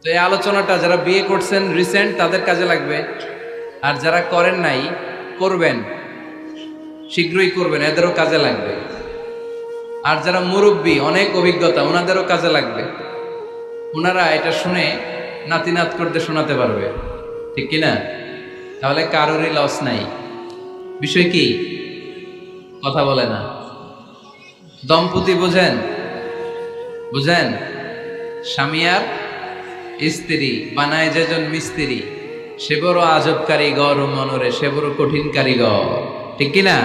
তো এই আলোচনাটা যারা বিয়ে করছেন রিসেন্ট তাদের কাজে লাগবে, আর যারা করেন নাই করবেন, শীঘ্রই করবেন, এদেরও কাজে লাগবে। আর যারা মুরব্বী অনেক অভিজ্ঞতা ওনাদেরও কাজে লাগবে, ওনারা এটা শুনে নাতি নাত করতে শোনাতে পারবে, ঠিক কিনা? তাহলে কারোরই লস নাই। বিষয় কি? কথা বলে না। দম্পতি বোঝেন? বুঝেন? স্বামী আর স্ত্রী বানায় যেজন মিস্ত্রি, সে বড় আজব কারিগর ও মনরে সে বড় কঠিন কারিগর, ঠিক কিনা?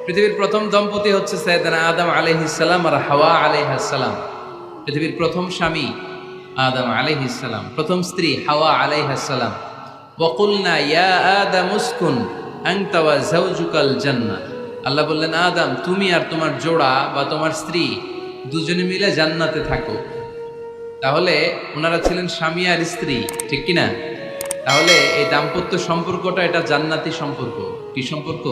পৃথিবীর প্রথম দম্পতি হচ্ছে সাইয়েদনা আদম আলাইহিস সালাম আর হাওয়া আলাইহাস সালাম। পৃথিবীর প্রথম স্বামী আদম আলাইহিস সালাম, প্রথম স্ত্রী হাওয়া আলাইহাস সালাম। ওয়া কুলনা ইয়া আদম উসকুন আনতা ওয়া যাওজুকাল জান্নাহ। আল্লাহ বললেন, আদম তুমি আর তোমার জোড়া বা তোমার স্ত্রী দুজনে মিলে জান্নাতে থাকো। তাহলে ওনারা ছিলেন স্বামী আর স্ত্রী, ঠিক কিনা? তাহলে এই দাম্পত্য সম্পর্কটা এটা জান্নাতি সম্পর্ক। কি সম্পর্ক?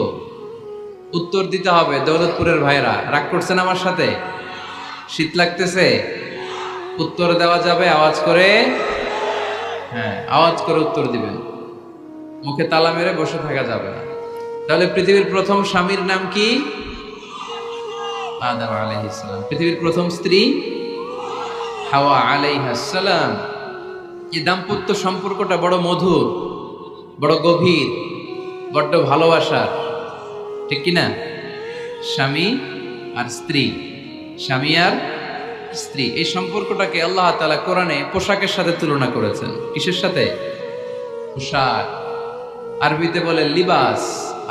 উত্তর দিতে হবে। দৌলতপুরের ভাইরা রাগ করছেন আমার সাথে? শীত লাগতেছে? উত্তর দেওয়া যাবে আওয়াজ করে? হ্যাঁ, আওয়াজ করে উত্তর দিবেন, মুখে তালা মেরে বসে থাকা যাবে না। তাহলে পৃথিবীর প্রথম স্বামীর নাম কি? আদম আলাইহিস সালাম। পৃথিবীর প্রথম স্ত্রী হাওয়া আলাইহাস সালাম। এই দাম্পত্য সম্পর্কটা বড় মধুর, বড় গভীর, বড্ড ভালোবাসার, ঠিক কিনা? স্বামী আর স্ত্রী, স্বামী আর স্ত্রী, এই সম্পর্কটাকে আল্লাহ তাআলা কোরআনে পোশাকের সাথে তুলনা করেছেন। কিসের সাথে? পোশাক। আরবিতে বলে লিবাস।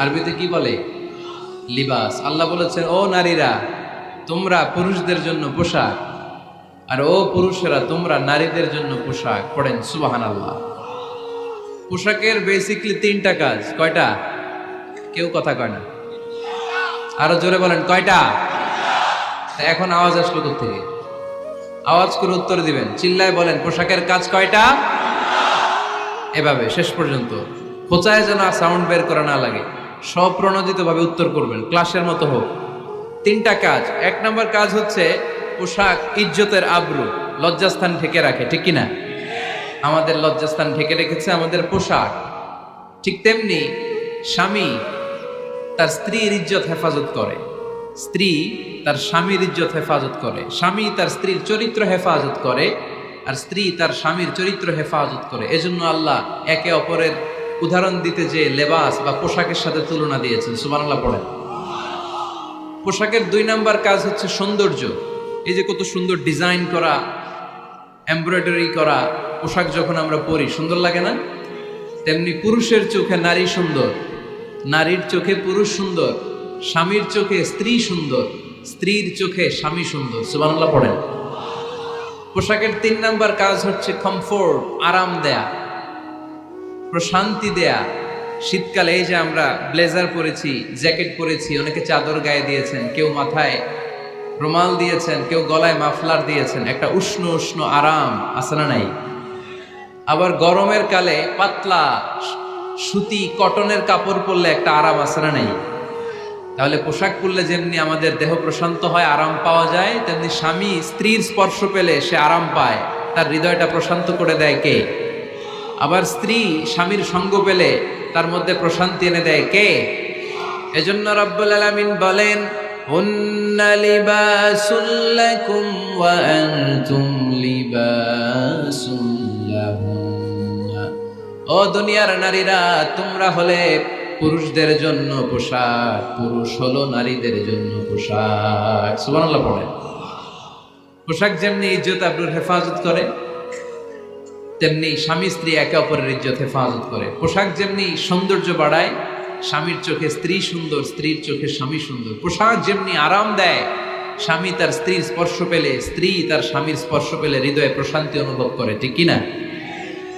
আরবিতে কি বলে? লিবাস। আল্লাহ বলেছেন, ও নারীরা তোমরা পুরুষদের জন্য পোশাক, আর ও পুরুষেরা তোমরা নারীদের জন্য পোশাক। পড়েন সুবহানাল্লাহ। পোশাকের বেসিকলি তিনটা কাজ। কয়টা? কেউ কথা কয় না, আরো জোরে বলেন কয়টা? এখন আওয়াজ আসলো কোত্থেকে? আওয়াজ করে উত্তর দিবেন, চিল্লায় বলেন পোশাকের কাজ কয়টা? এভাবে শেষ পর্যন্ত খোঁচায় যেন সাউন্ড বের করা না লাগে, স্বপ্রণোদিত ভাবে উত্তর করবেন, ক্লাসের মতো হোক। তিনটা কাজ। এক নম্বর কাজ হচ্ছে পোশাক ইজ্জতের আবরু, লজ্জাস্থান ঢেকে রাখে, ঠিক কিনা? আমাদের লজ্জাস্থান ঢেকে রেখেছে আমাদের পোশাক। ঠিক তেমনি স্বামী তার স্ত্রীর ইজ্জত হেফাজত করে, স্ত্রী তার স্বামীর ইজ্জত হেফাজত করে, স্বামী তার স্ত্রীর চরিত্র হেফাজত করে, আর স্ত্রী তার স্বামীর চরিত্র হেফাজত করে। এজন্য আল্লাহ একে অপরের উদাহরণ দিতে যে লেবাস বা পোশাকের সাথে তুলনা দিয়েছেন। সুবহানাল্লাহ পড়েন। পোশাকের দুই নাম্বার কাজ হচ্ছে সৌন্দর্য। এই যে কত সুন্দর ডিজাইন করা, এমব্রয়ডারি করা পোশাক যখন আমরা পরি সুন্দর লাগে না? তেমনি পুরুষের চোখে নারী সুন্দর, নারীর চোখে পুরুষ সুন্দর, স্বামীর চোখে স্ত্রী সুন্দর, স্ত্রীর চোখে স্বামী সুন্দর। সুবহানাল্লাহ পড়েন। পোশাকের তিন নাম্বার কাজ হচ্ছে কমফোর্ট, আরাম দেয়া, প্রশান্তি দেয়া। শীতকালে এই যে আমরা ব্লেজার পরেছি, জ্যাকেট পরেছি, অনেকে চাদর গায়ে দিয়েছেন, কেউ মাথায় রুমাল দিয়েছেন, কেউ গলায় মাফলার দিয়েছেন, একটা উষ্ণ উষ্ণ আরাম আছে না নাই? আবার গরমের কালে পাতলা সুতি কটনের কাপড় পরলে একটা আরাম আছে না নাই? তাহলে পোশাক পরলে যেমনি আমাদের দেহ প্রশান্ত হয়, আরাম পাওয়া যায়, তেমনি স্বামী স্ত্রীর স্পর্শ পেলে সে আরাম পায়, তার হৃদয়টা প্রশান্ত করে দেয় কে? আবার স্ত্রী স্বামীর সঙ্গ পেলে তার মধ্যে প্রশান্তি এনে দেয় কে? এজন্য রব্বুল আলামিন বলেন, হুন্না লিবাসুল লাকুম ওয়া আনতুম লিবাসুল লাহুন্না। ও দুনিয়ার নারীরা, তোমরা হলে পুরুষদের জন্য পোশাক, পুরুষ হলো নারীদের জন্য পোশাক। সুবহানাল্লাহ পড়েন। পোশাক যেমনি ইজ্জত আবরুর হেফাজত করে, তেমনি স্বামী স্ত্রী একে অপরের ইজ্জত হেফাজত করে। পোশাক যেমনি সৌন্দর্য বাড়ায়, স্বামীর চোখে স্ত্রী সুন্দর, স্ত্রীর চোখে স্বামী সুন্দর। পোশাক যেমনি আরাম দেয়, স্বামী তার স্ত্রীর স্পর্শ পেলে, স্ত্রী তার স্বামীর স্পর্শ পেলে হৃদয়ে প্রশান্তি অনুভব করে, ঠিক কিনা?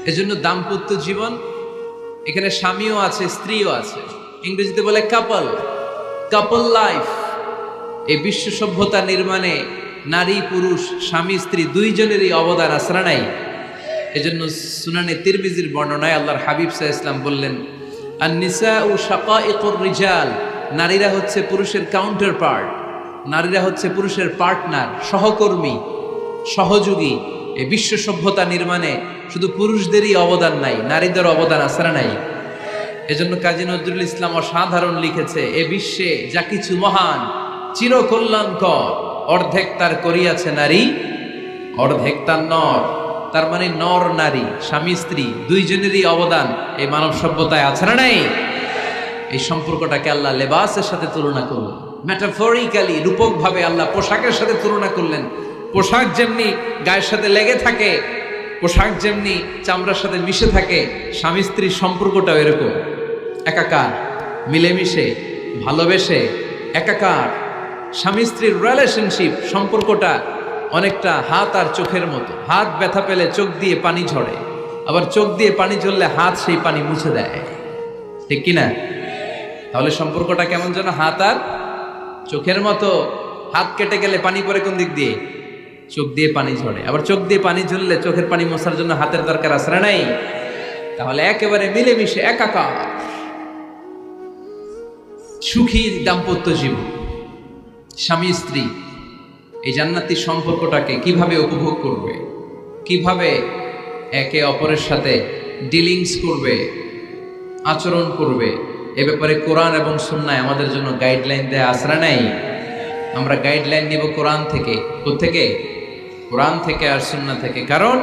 এজন্য দাম্পত্য জীবন, এখানে স্বামীও আছে স্ত্রীও আছে, ইংরেজিতে বলে কাপল, কাপল লাইফ। এই বিশ্ব সভ্যতা নির্মাণে নারী পুরুষ স্বামী স্ত্রী দুইজনেরই অবদান আছে না নাই? এজন্য সুনানে তিরমিজির বর্ণনায় আল্লাহর হাবিব সাল্লাল্লাহু আলাইহি ওয়াসাল্লাম বললেন, আন-নিসাউ শাকাইকুর রিজাল। নারীরা হচ্ছে পুরুষের কাউন্টার পার্ট, নারীরা হচ্ছে পুরুষের পার্টনার, সহকর্মী, সহযোগী। এই বিশ্ব সভ্যতা নির্মাণে শুধু পুরুষদেরই অবদান নাই, নারীদের অবদান আছে না নাই? এজন্য কাজী নজরুল ইসলাম অসাধারণ লিখেছে, এ বিশ্বে যা কিছু মহান চিরকল্যাণকর, অর্ধেক তার করিয়াছে নারী, অর্ধেক তার নর। তার মানে নর নারী, স্বামী স্ত্রী দুইজনেরই অবদান এই মানব সভ্যতায় আছে না নাই? এই সম্পর্কটাকে আল্লাহ লেবাসের সাথে তুলনা করলেন, মেটাফরিক্যালি, রূপক ভাবে আল্লাহ পোশাকের সাথে তুলনা করলেন। পোশাক যেমনি গায়ের সাথে লেগে থাকে, পোশাক যেমনি চামড়ার সাথে মিশে থাকে, স্বামী স্ত্রীর সম্পর্কটাও এরকম একাকার, মিলেমিশে ভালোবেসে একাকার। স্বামী স্ত্রীর রিলেশনশিপ সম্পর্কটা অনেকটা হাত আর চোখের মতো। হাত ব্যথা পেলে চোখ দিয়ে পানি ঝরে, আবার চোখ দিয়ে পানি ঝরলে হাত সেই পানি মুছে দেয়, ঠিক কিনা? তাহলে সম্পর্কটা কেমন যেন হাত আর চোখের মতো। হাত কেটে গেলে পানি পড়ে কোন দিক দিয়ে? চোখ দিয়ে পানি ঝরে, আবার চোখ দিয়ে পানি ঝরলে চোখের পানি মোছার জন্য হাতের দরকার আছে না নাই? তাহলে একেবারে মিলেমিশে একাকার সুখী দাম্পত্য জীবন। স্বামী স্ত্রী এই জান্নাতি সম্পর্কটাকে কিভাবে উপভোগ করবে, কিভাবে একে অপরের সাথে ডিলিংস করবে, আচরণ করবে, এ ব্যাপারে কোরআন এবং সুন্নায় আমাদের জন্য গাইডলাইন দেয়া আছে না নাই? আমরা গাইডলাইন নিব কোরআন থেকে। কোত্থেকে? কোরআন থেকে আর সুন্নাহ থেকে। কারণ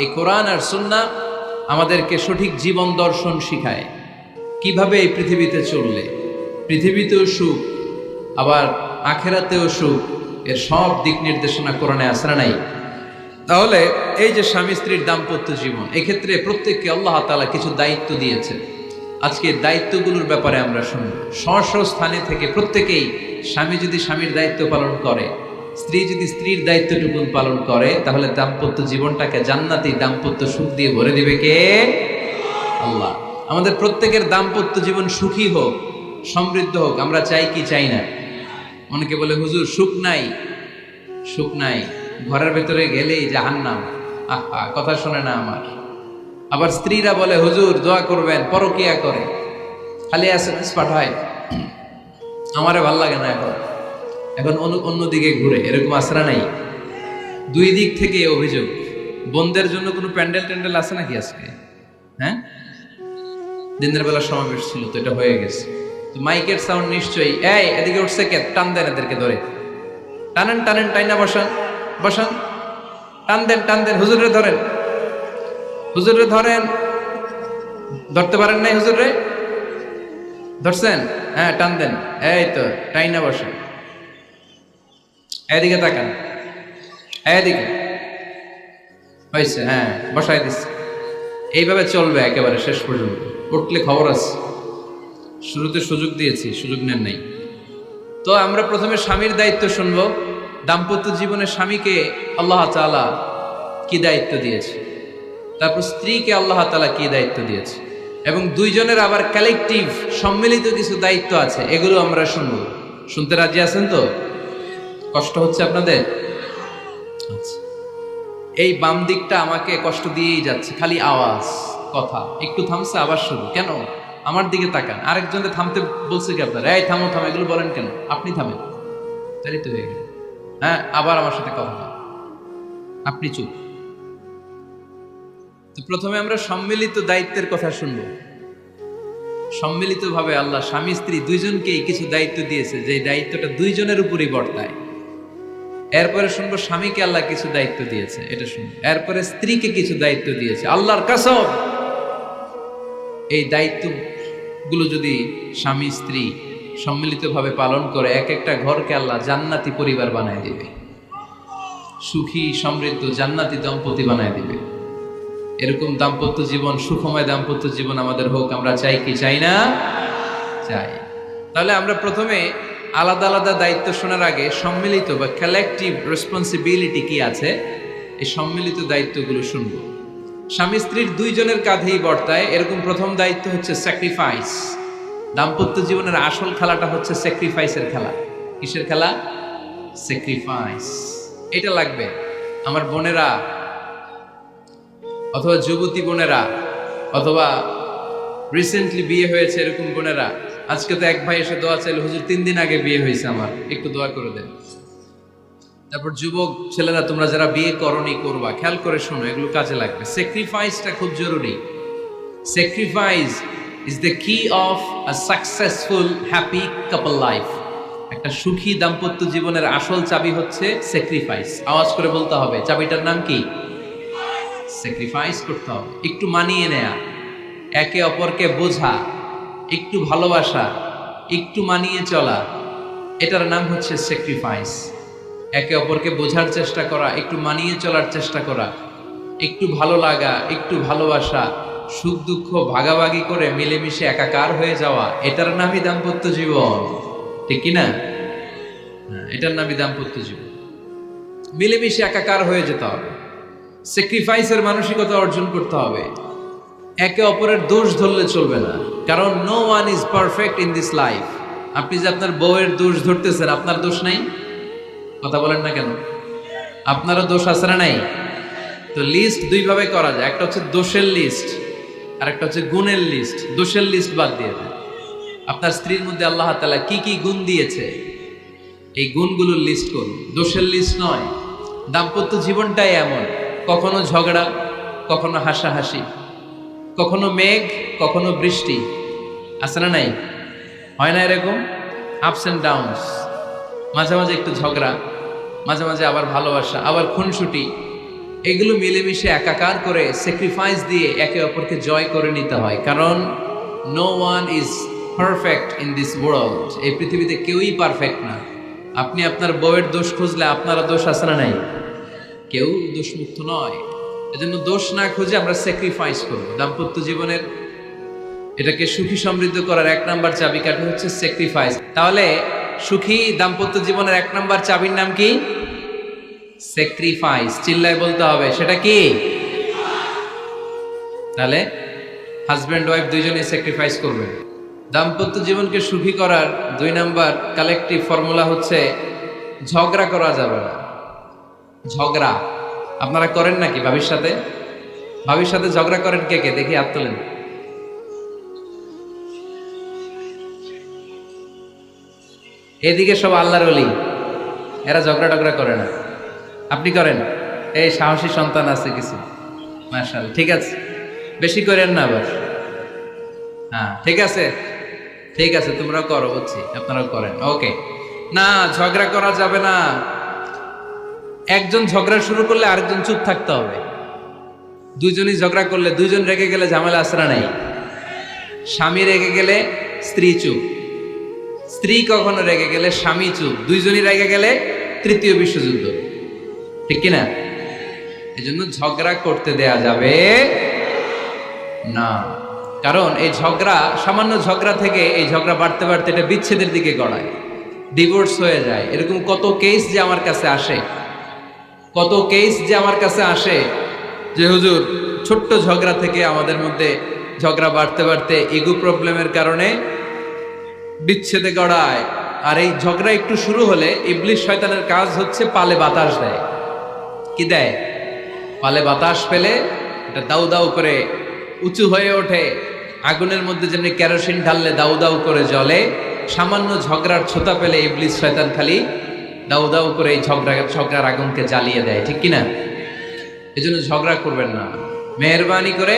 এই কোরআন আর সুন্নাহ আমাদেরকে সঠিক জীবন দর্শন শিখায়, কিভাবে এই পৃথিবীতে চললে পৃথিবীতেও সুখ, আবার আখেরাতেও সুখ, এর সব দিক নির্দেশনা কোরআনে আছে না নাই? তাহলে এই যে স্বামী স্ত্রীর দাম্পত্য জীবন, এক্ষেত্রে প্রত্যেককে আল্লাহ তাআলা কিছু দায়িত্ব দিয়েছে। আজকে দায়িত্বগুলোর ব্যাপারে আমরা শুনব। স্ব স্থানে থেকে প্রত্যেকেই, স্বামী যদি স্বামীর দায়িত্ব পালন করে, স্ত্রী যদি স্ত্রীর দায়িত্বটুকু পালন করে, তাহলে দাম্পত্য জীবনটাকে জান্নাতি দাম্পত্য সুখ দিয়ে ভরে দিবে কে? আল্লাহ। আমাদের প্রত্যেকের দাম্পত্য জীবন সুখী হোক, সমৃদ্ধ হোক, আমরা চাই কি চাই না? অনেকে বলে হুজুর সুখ নাই, সুখ নাই, ঘরের ভেতরে গেলেই জাহান্নাম। আহা, কথা শোনে না আমার। আবার স্ত্রীরা বলে হুজুর দোয়া করবেন, পরকিয়া করে, খালি এসএমএস পাঠায়, আমারে ভাল লাগে না, এখন এখন অন্যদিকে ঘুরে। এরকম আসরা নাই? দুই দিক থেকে অভিযোগ। বোনদের জন্য কোনো প্যান্ডেল ট্যান্ডেল আছে নাকি আজকে? হ্যাঁ, দিনের বেলা সমাবেশ ছিল তো, এটা হয়ে গেছে তো মাইকের সাউন্ড নিশ্চয়ই। এই এদিকে উঠছে কে? টান দেন এদেরকে ধরে, টানেন টানেন, টাইনা বসান বসান, টান দেন টান দেন, হুজুরে ধরেন, হুজুরে ধরেন। ধরতে পারেন নাই হুজুরে? ধরছেন? হ্যাঁ, টান দেন। এই তো, টাইনা বসান। এদিকে তাকান, এদিকে হয়েছে, হ্যাঁ বসাই দিচ্ছে। এইভাবে চলবে একেবারে শেষ পর্যন্ত। উঠলে খবর আছে। শুরুতে সুযোগ দিয়েছি, সুযোগ নেন নাই। তো আমরা প্রথমে স্বামীর দায়িত্ব শুনবো। দাম্পত্য জীবনে স্বামীকে আল্লাহ তাআলা কি দায়িত্ব দিয়েছে, তারপর স্ত্রীকে আল্লাহ তাআলা কি দায়িত্ব দিয়েছে, এবং দুইজনের আবার কালেকটিভ সম্মিলিত কিছু দায়িত্ব আছে, এগুলো আমরা শুনবো। শুনতে রাজি আছেন তো? কষ্ট হচ্ছে আপনাদের? আচ্ছা, এই বাম দিকটা আমাকে কষ্ট দিয়েই যাচ্ছে, খালি আওয়াজ, কথা। একটু থামছে, আবার শুরু। কেন? আমার দিকে তাকান। আরেকজনকে থামতে বলছে কি আপনার? এই থামো থামো, এগুলো বলেন কেন? আপনি থামেন, তাই তো হয়ে গেল। হ্যাঁ, আবার আমার সাথে কথা বলেন, আপনি চুপ। তো প্রথমে আমরা সম্মিলিত দায়িত্বের কথা শুনবো। সম্মিলিতভাবে আল্লাহ স্বামী স্ত্রী দুইজনকেই কিছু দায়িত্ব দিয়েছে, যে দায়িত্বটা দুইজনের উপরই বর্তায়। এরপরে শুনবো স্বামীকে আল্লাহ কিছু দায়িত্ব দিয়েছে, এটা শুনবো। এরপরে স্ত্রীকে কিছু দায়িত্ব দিয়েছে। আল্লাহর কসম, এই দায়িত্বগুলো যদি স্বামী স্ত্রী সম্মিলিতভাবে পালন করে, এক একটা ঘরকে আল্লাহ জান্নাতি পরিবার বানায় দিবে, সুখী সমৃদ্ধ জান্নাতি দম্পতি বানায় দিবে। এরকম দাম্পত্য জীবন, সুখময় দাম্পত্য জীবন আমাদের হোক। আমরা চাই কি চাই না? চাই। তাহলে আমরা প্রথমে আলাদা আলাদা দায়িত্ব শোনার আগে সম্মিলিত বা কালেকটিভ রেসপন্সিবিলিটি কি আছে, এই সম্মিলিত দায়িত্বগুলো শুনবো। স্বামী স্ত্রীর দুইজনের কাঁধেই বর্তায় এরকম প্রথম দায়িত্ব হচ্ছে স্যাক্রিফাইস। দাম্পত্য জীবনের আসল খেলাটা হচ্ছে স্যাক্রিফাইসের খেলা। কিসের খেলা? স্যাক্রিফাইস। এটা লাগবে। আমার বোনেরা, অথবা যুবতী বোনেরা, অথবা রিসেন্টলি বিয়ে হয়েছে এরকম বোনেরা, আজকে তো এক ভাই এসে দোয়া চাইল, হুজুর 3 দিন আগে বিয়ে হয়েছে আমার, একটু দোয়া করে দেন। তারপর যুবক ছেলেরা, তোমরা যারা বিয়ে করনি করবা, খেয়াল করে শোনো, এগুলো কাজে লাগবে। স্যাক্রিফাইসটা খুব জরুরি। স্যাক্রিফাইস ইজ দ্য কি of a successful happy couple life. একটা সুখী দাম্পত্য জীবনের আসল চাবি হচ্ছে স্যাক্রিফাইস। আওয়াজ করে বলতে হবে, চাবিটার নাম কি? স্যাক্রিফাইস করতে হবে, একটু মানিয়ে নেয়া, একে অপরকে বোঝা, একটু ভালোবাসা, একটু মানিয়ে চলা, এটার নাম হচ্ছে স্যাক্রিফাইস। একে অপরকে বোঝার চেষ্টা করা, একটু মানিয়ে চলার চেষ্টা করা, একটু ভালো লাগা, একটু ভালোবাসা, সুখ দুঃখ ভাগাভাগি করে মিলেমিশে একাকার হয়ে যাওয়া, এটার নামই দাম্পত্য জীবন। ঠিক কিনা? এটার নামই দাম্পত্য জীবন। মিলেমিশে একাকার হয়ে যেতে হবে, স্যাক্রিফাইসের মানসিকতা অর্জন করতে হবে। একে অপরের দোষ ধরলে চলবে না, কারণ no one is perfect in this life. আপনি যে আপনার বউয়ের দোষ ধরতেছেন, আপনার দোষ নাই? কথা বলেন না কেন? আপনারও দোষ আছে না নাই? তো লিস্ট দুই ভাবে করা যায়, একটা হচ্ছে দোষের লিস্ট আর একটা হচ্ছে গুণের লিস্ট। দোষের লিস্ট বাদ দিয়ে দেন। আপনার স্ত্রীর মধ্যে আল্লাহ তাআলা কি কি গুণ দিয়েছে, এই গুণগুলোর লিস্ট করুন, দোষের লিস্ট নয়। দাম্পত্য জীবনটাই এমন, কখনো ঝগড়া, কখনো হাসাহাসি, কখনো মেঘ, কখনো বৃষ্টি, আছে না নাই? হয় না এরকম? Ups and downs. মাঝে মাঝে একটু ঝগড়া, মাঝে মাঝে আবার ভালোবাসা, আবার খুনসুটি, এগুলো মিলেমিশে একাকার করে স্যাক্রিফাইস দিয়ে একে অপরকে জয় করে নিতে হয়। কারণ no one is perfect in this world. এই পৃথিবীতে কেউই পারফেক্ট না। আপনি আপনার বউয়ের দোষ খুঁজলে আপনারও দোষ আছে না নাই? কেউ দোষমুক্ত নয়। এজন্য দোষ না খুঁজে আমরা স্যাক্রিফাইস করব। দাম্পত্য জীবনের এটাকে সুখী সমৃদ্ধ করার এক নাম্বার চাবিকাঠি হচ্ছে স্যাক্রিফাইস। তাহলে সুখী দাম্পত্য জীবনের এক নাম্বার চাবির নাম কি? স্যাক্রিফাইস। চিল্লায় বলতে হবে, সেটা কি? তাহলে হাজব্যান্ড ওয়াইফ দুইজনেই স্যাক্রিফাইস করবেন। দাম্পত্য জীবনকে সুখী করার দুই নাম্বার কালেকটিভ ফর্মুলা হচ্ছে ঝগড়া করা যাবে না। ঝগড়া আপনারা করেন নাকি ভাবির সাথে? ভাবির সাথে ঝগড়া করেন কে কে? দেখি হাত তোলেন। এদিকে সব আল্লাহর ওলি, এরা ঝগড়া টগড়া করে না। আপনি করেন? এই সাহসী সন্তান আছে কিছু, মাশাআল্লাহ। ঠিক আছে, বেশি করেন না আবার। হ্যাঁ ঠিক আছে, ঠিক আছে, তোমরাও করো, বুঝছি, আপনারাও করেন। ওকে, না ঝগড়া করা যাবে না। একজন ঝগড়া শুরু করলে আরেকজন চুপ থাকতে হবে। দুইজনই ঝগড়া করলে, দুইজন রেগে গেলে ঝামেলা আসরা নাই। স্বামী রেগে গেলে স্ত্রী চুপ, স্ত্রী কখনো রেগে গেলে স্বামী চুপ, দুইজনই রেগে গেলে তৃতীয় বিশ্বযুদ্ধ। ঠিক কিনা? এই জন্য ঝগড়া করতে দেয়া যাবে না। কারণ এই ঝগড়া, সামান্য ঝগড়া থেকে এই ঝগড়া বাড়তে বাড়তে এটা বিচ্ছেদের দিকে গড়ায়, ডিভোর্স হয়ে যায়। এরকম কত কেস যে আমার কাছে আসে, কত কেস যে আমার কাছে আসে যে হুজুর ছোট্ট ঝগড়া থেকে আমাদের মধ্যে ঝগড়া বাড়তে বাড়তে ইগো প্রবলেমের কারণে বিচ্ছেদে গড়ায়। আর এই ঝগড়া একটু শুরু হলে ইবলিশ শয়তানের কাজ হচ্ছে পালে বাতাস দেয়। কি দেয়? পালে বাতাস পেলে এটা দাউ দাউ করে উঁচু হয়ে ওঠে। আগুনের মধ্যে যেমনি কেরোসিন ঢাললে দাউ দাউ করে জ্বলে, সামান্য ঝগড়ার ছোতা পেলে ইবলিশ শয়তান খালি দাউ দাউ করে এই ঝগড়ার আগুনকে জ্বালিয়ে দেয়। ঠিক কিনা? এই জন্য ঝগড়া করবেন না, মেহরবানি করে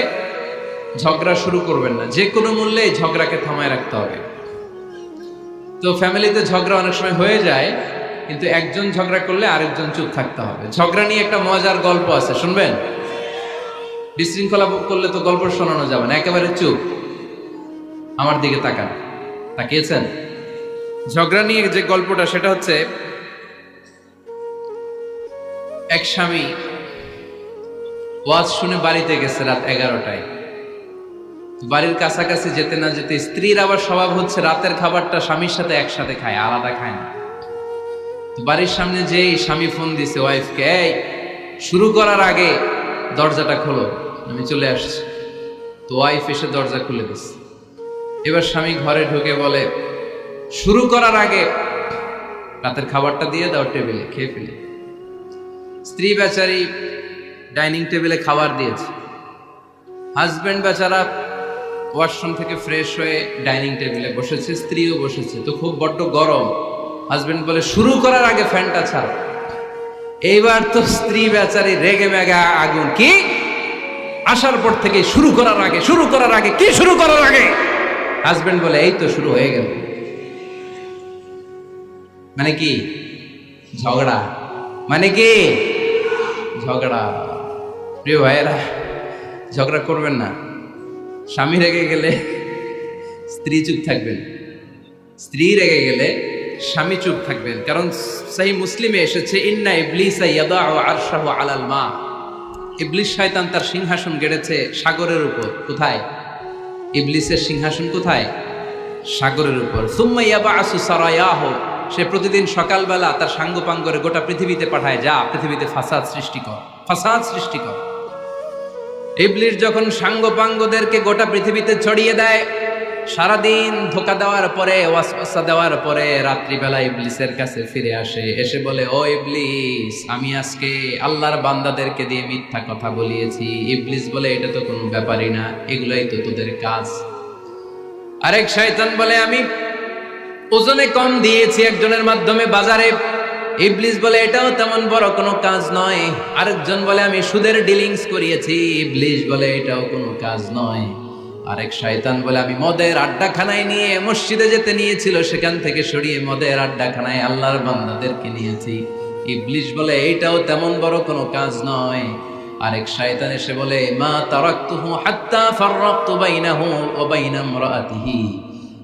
ঝগড়া শুরু করবেন না। যে কোনো মূল্যে এই ঝগড়াকে থামায় রাখতে হবে। তো ফ্যামিলিতে ঝগড়া অনেক সময় হয়ে যায়, কিন্তু একজন ঝগড়া করলে আরেকজন চুপ থাকতে হবে। ঝগড়া নিয়ে একটা মজার গল্প আছে, শুনবেন? বিশৃঙ্খলা করলে তো গল্প শোনানো যাবে না, একেবারে চুপ। আমার দিকে তাকান, তাকিয়েছেন? ঝগড়া নিয়ে যে গল্পটা, সেটা হচ্ছে এক স্বামী ওয়াজ শুনে বাড়িতে গেছে রাত 11টায়। বাড়ির কাছাকাছি যেতে না যেতে, স্ত্রীর আবার স্বভাব হচ্ছে রাতের খাবারটা স্বামীর সাথে একসাথে খায়, আলাদা খায় না। তো বাড়ির সামনে যেই স্বামী ফোন দিছে ওয়াইফকে, এই শুরু করার আগে দরজাটা খোলো, আমি চলে আসছি। তো ওয়াইফ এসে দরজা খুলে দিছে। এবার স্বামী ঘরে ঢুকে বলে, শুরু করার আগে রাতের খাবারটা দিয়ে দাও টেবিলে, খেয়ে ফেলি। স্ত্রী বেচারি ডাইনিং টেবিলে খাবার দিয়েছে, হাজবেন্ড বেচারা ওয়াশরুম থেকে ফ্রেশ হয়ে ডাইনিং টেবিলে বসেছে, স্ত্রীও বসেছে। তো খুব বড্ড গরম। হাজবেন্ড বলে, শুরু করার আগে ফ্যানটা ছাড়। এইবার তো স্ত্রী বেচারি রেগে মেগা আগুন। কি আসার পর থেকে শুরু করার আগে কি শুরু করার আগে হাজবেন্ড বলে এই তো শুরু হয়ে গেল। মানে কি ঝগড়া, মানে কি ঝগড়া। প্রিয় ভাইয়েরা, ঝগড়া করবেন না। স্বামী রেগে গেলে স্ত্রী চুপ থাকবেন, স্ত্রী রেগে গেলে স্বামী চুপ থাকবেন। কারণ সহিহ মুসলিমে এসেছে, ইন্না ইবলিসা ইয়াদাউ আরশাহু আলাল মা। ইবলিস শয়তান তার সিংহাসন গেড়েছে সাগরের উপর। কোথায়? ইবলিসের সিংহাসন কোথায়? সাগরের উপর। সুম্মা ইয়াবাসু সারায়াহু, সে প্রতিদিন সকালবেলা তার সাঙ্গপাঙ্গরে গোটা পৃথিবীতে পাঠায়, যা পৃথিবীতে ফাসাদ সৃষ্টি কর। ইবলিস যখন সাঙ্গপাঙ্গদেরকে গোটা পৃথিবীতে ছড়িয়ে দেয়, সারাদিন ধোকা দেওয়ার পরে, ওয়াসওয়াসা দেওয়ার পরে, রাত্রিবেলা ইবলিসের কাছে ফিরে আসে, এসে বলে, ও ইবলিস, আমি আজকে আল্লাহর বান্দাদেরকে দিয়ে মিথ্যা কথা বলিয়েছি। ইবলিস বলে, এটা তো কোনো ব্যাপারই না, এগুলাই তো তোদের কাজ। আরেক শয়তান বলে, আমি ওজনে কম দিয়েছি একজনের মাধ্যমে বাজারে। ইবলিস বলে, এটাও তেমন বড় কোনো কাজ নয়। আরেকজন বলে, আমি সুদের ডিলিংস করিয়েছি। ইবলিস বলে, এটাও কোনো কাজ নয়। আরেক শয়তান বলে, আমি মদের আড্ডাখানায় নিয়ে মসজিদে যেতে নিয়েছিল, সেখান থেকে সরিয়ে মদের আড্ডাখানায় আল্লাহর বান্দাদেরকে নিয়েছি। ইবলিস বলে, এইটাও তেমন বড় কোনো কাজ নয়। আরেক শয়তান এসে বলে, মা তারাকতুহু হাত্তা ফাররাকতু বাইনাহু ওয়া বাইনা ইমরাআতিহি,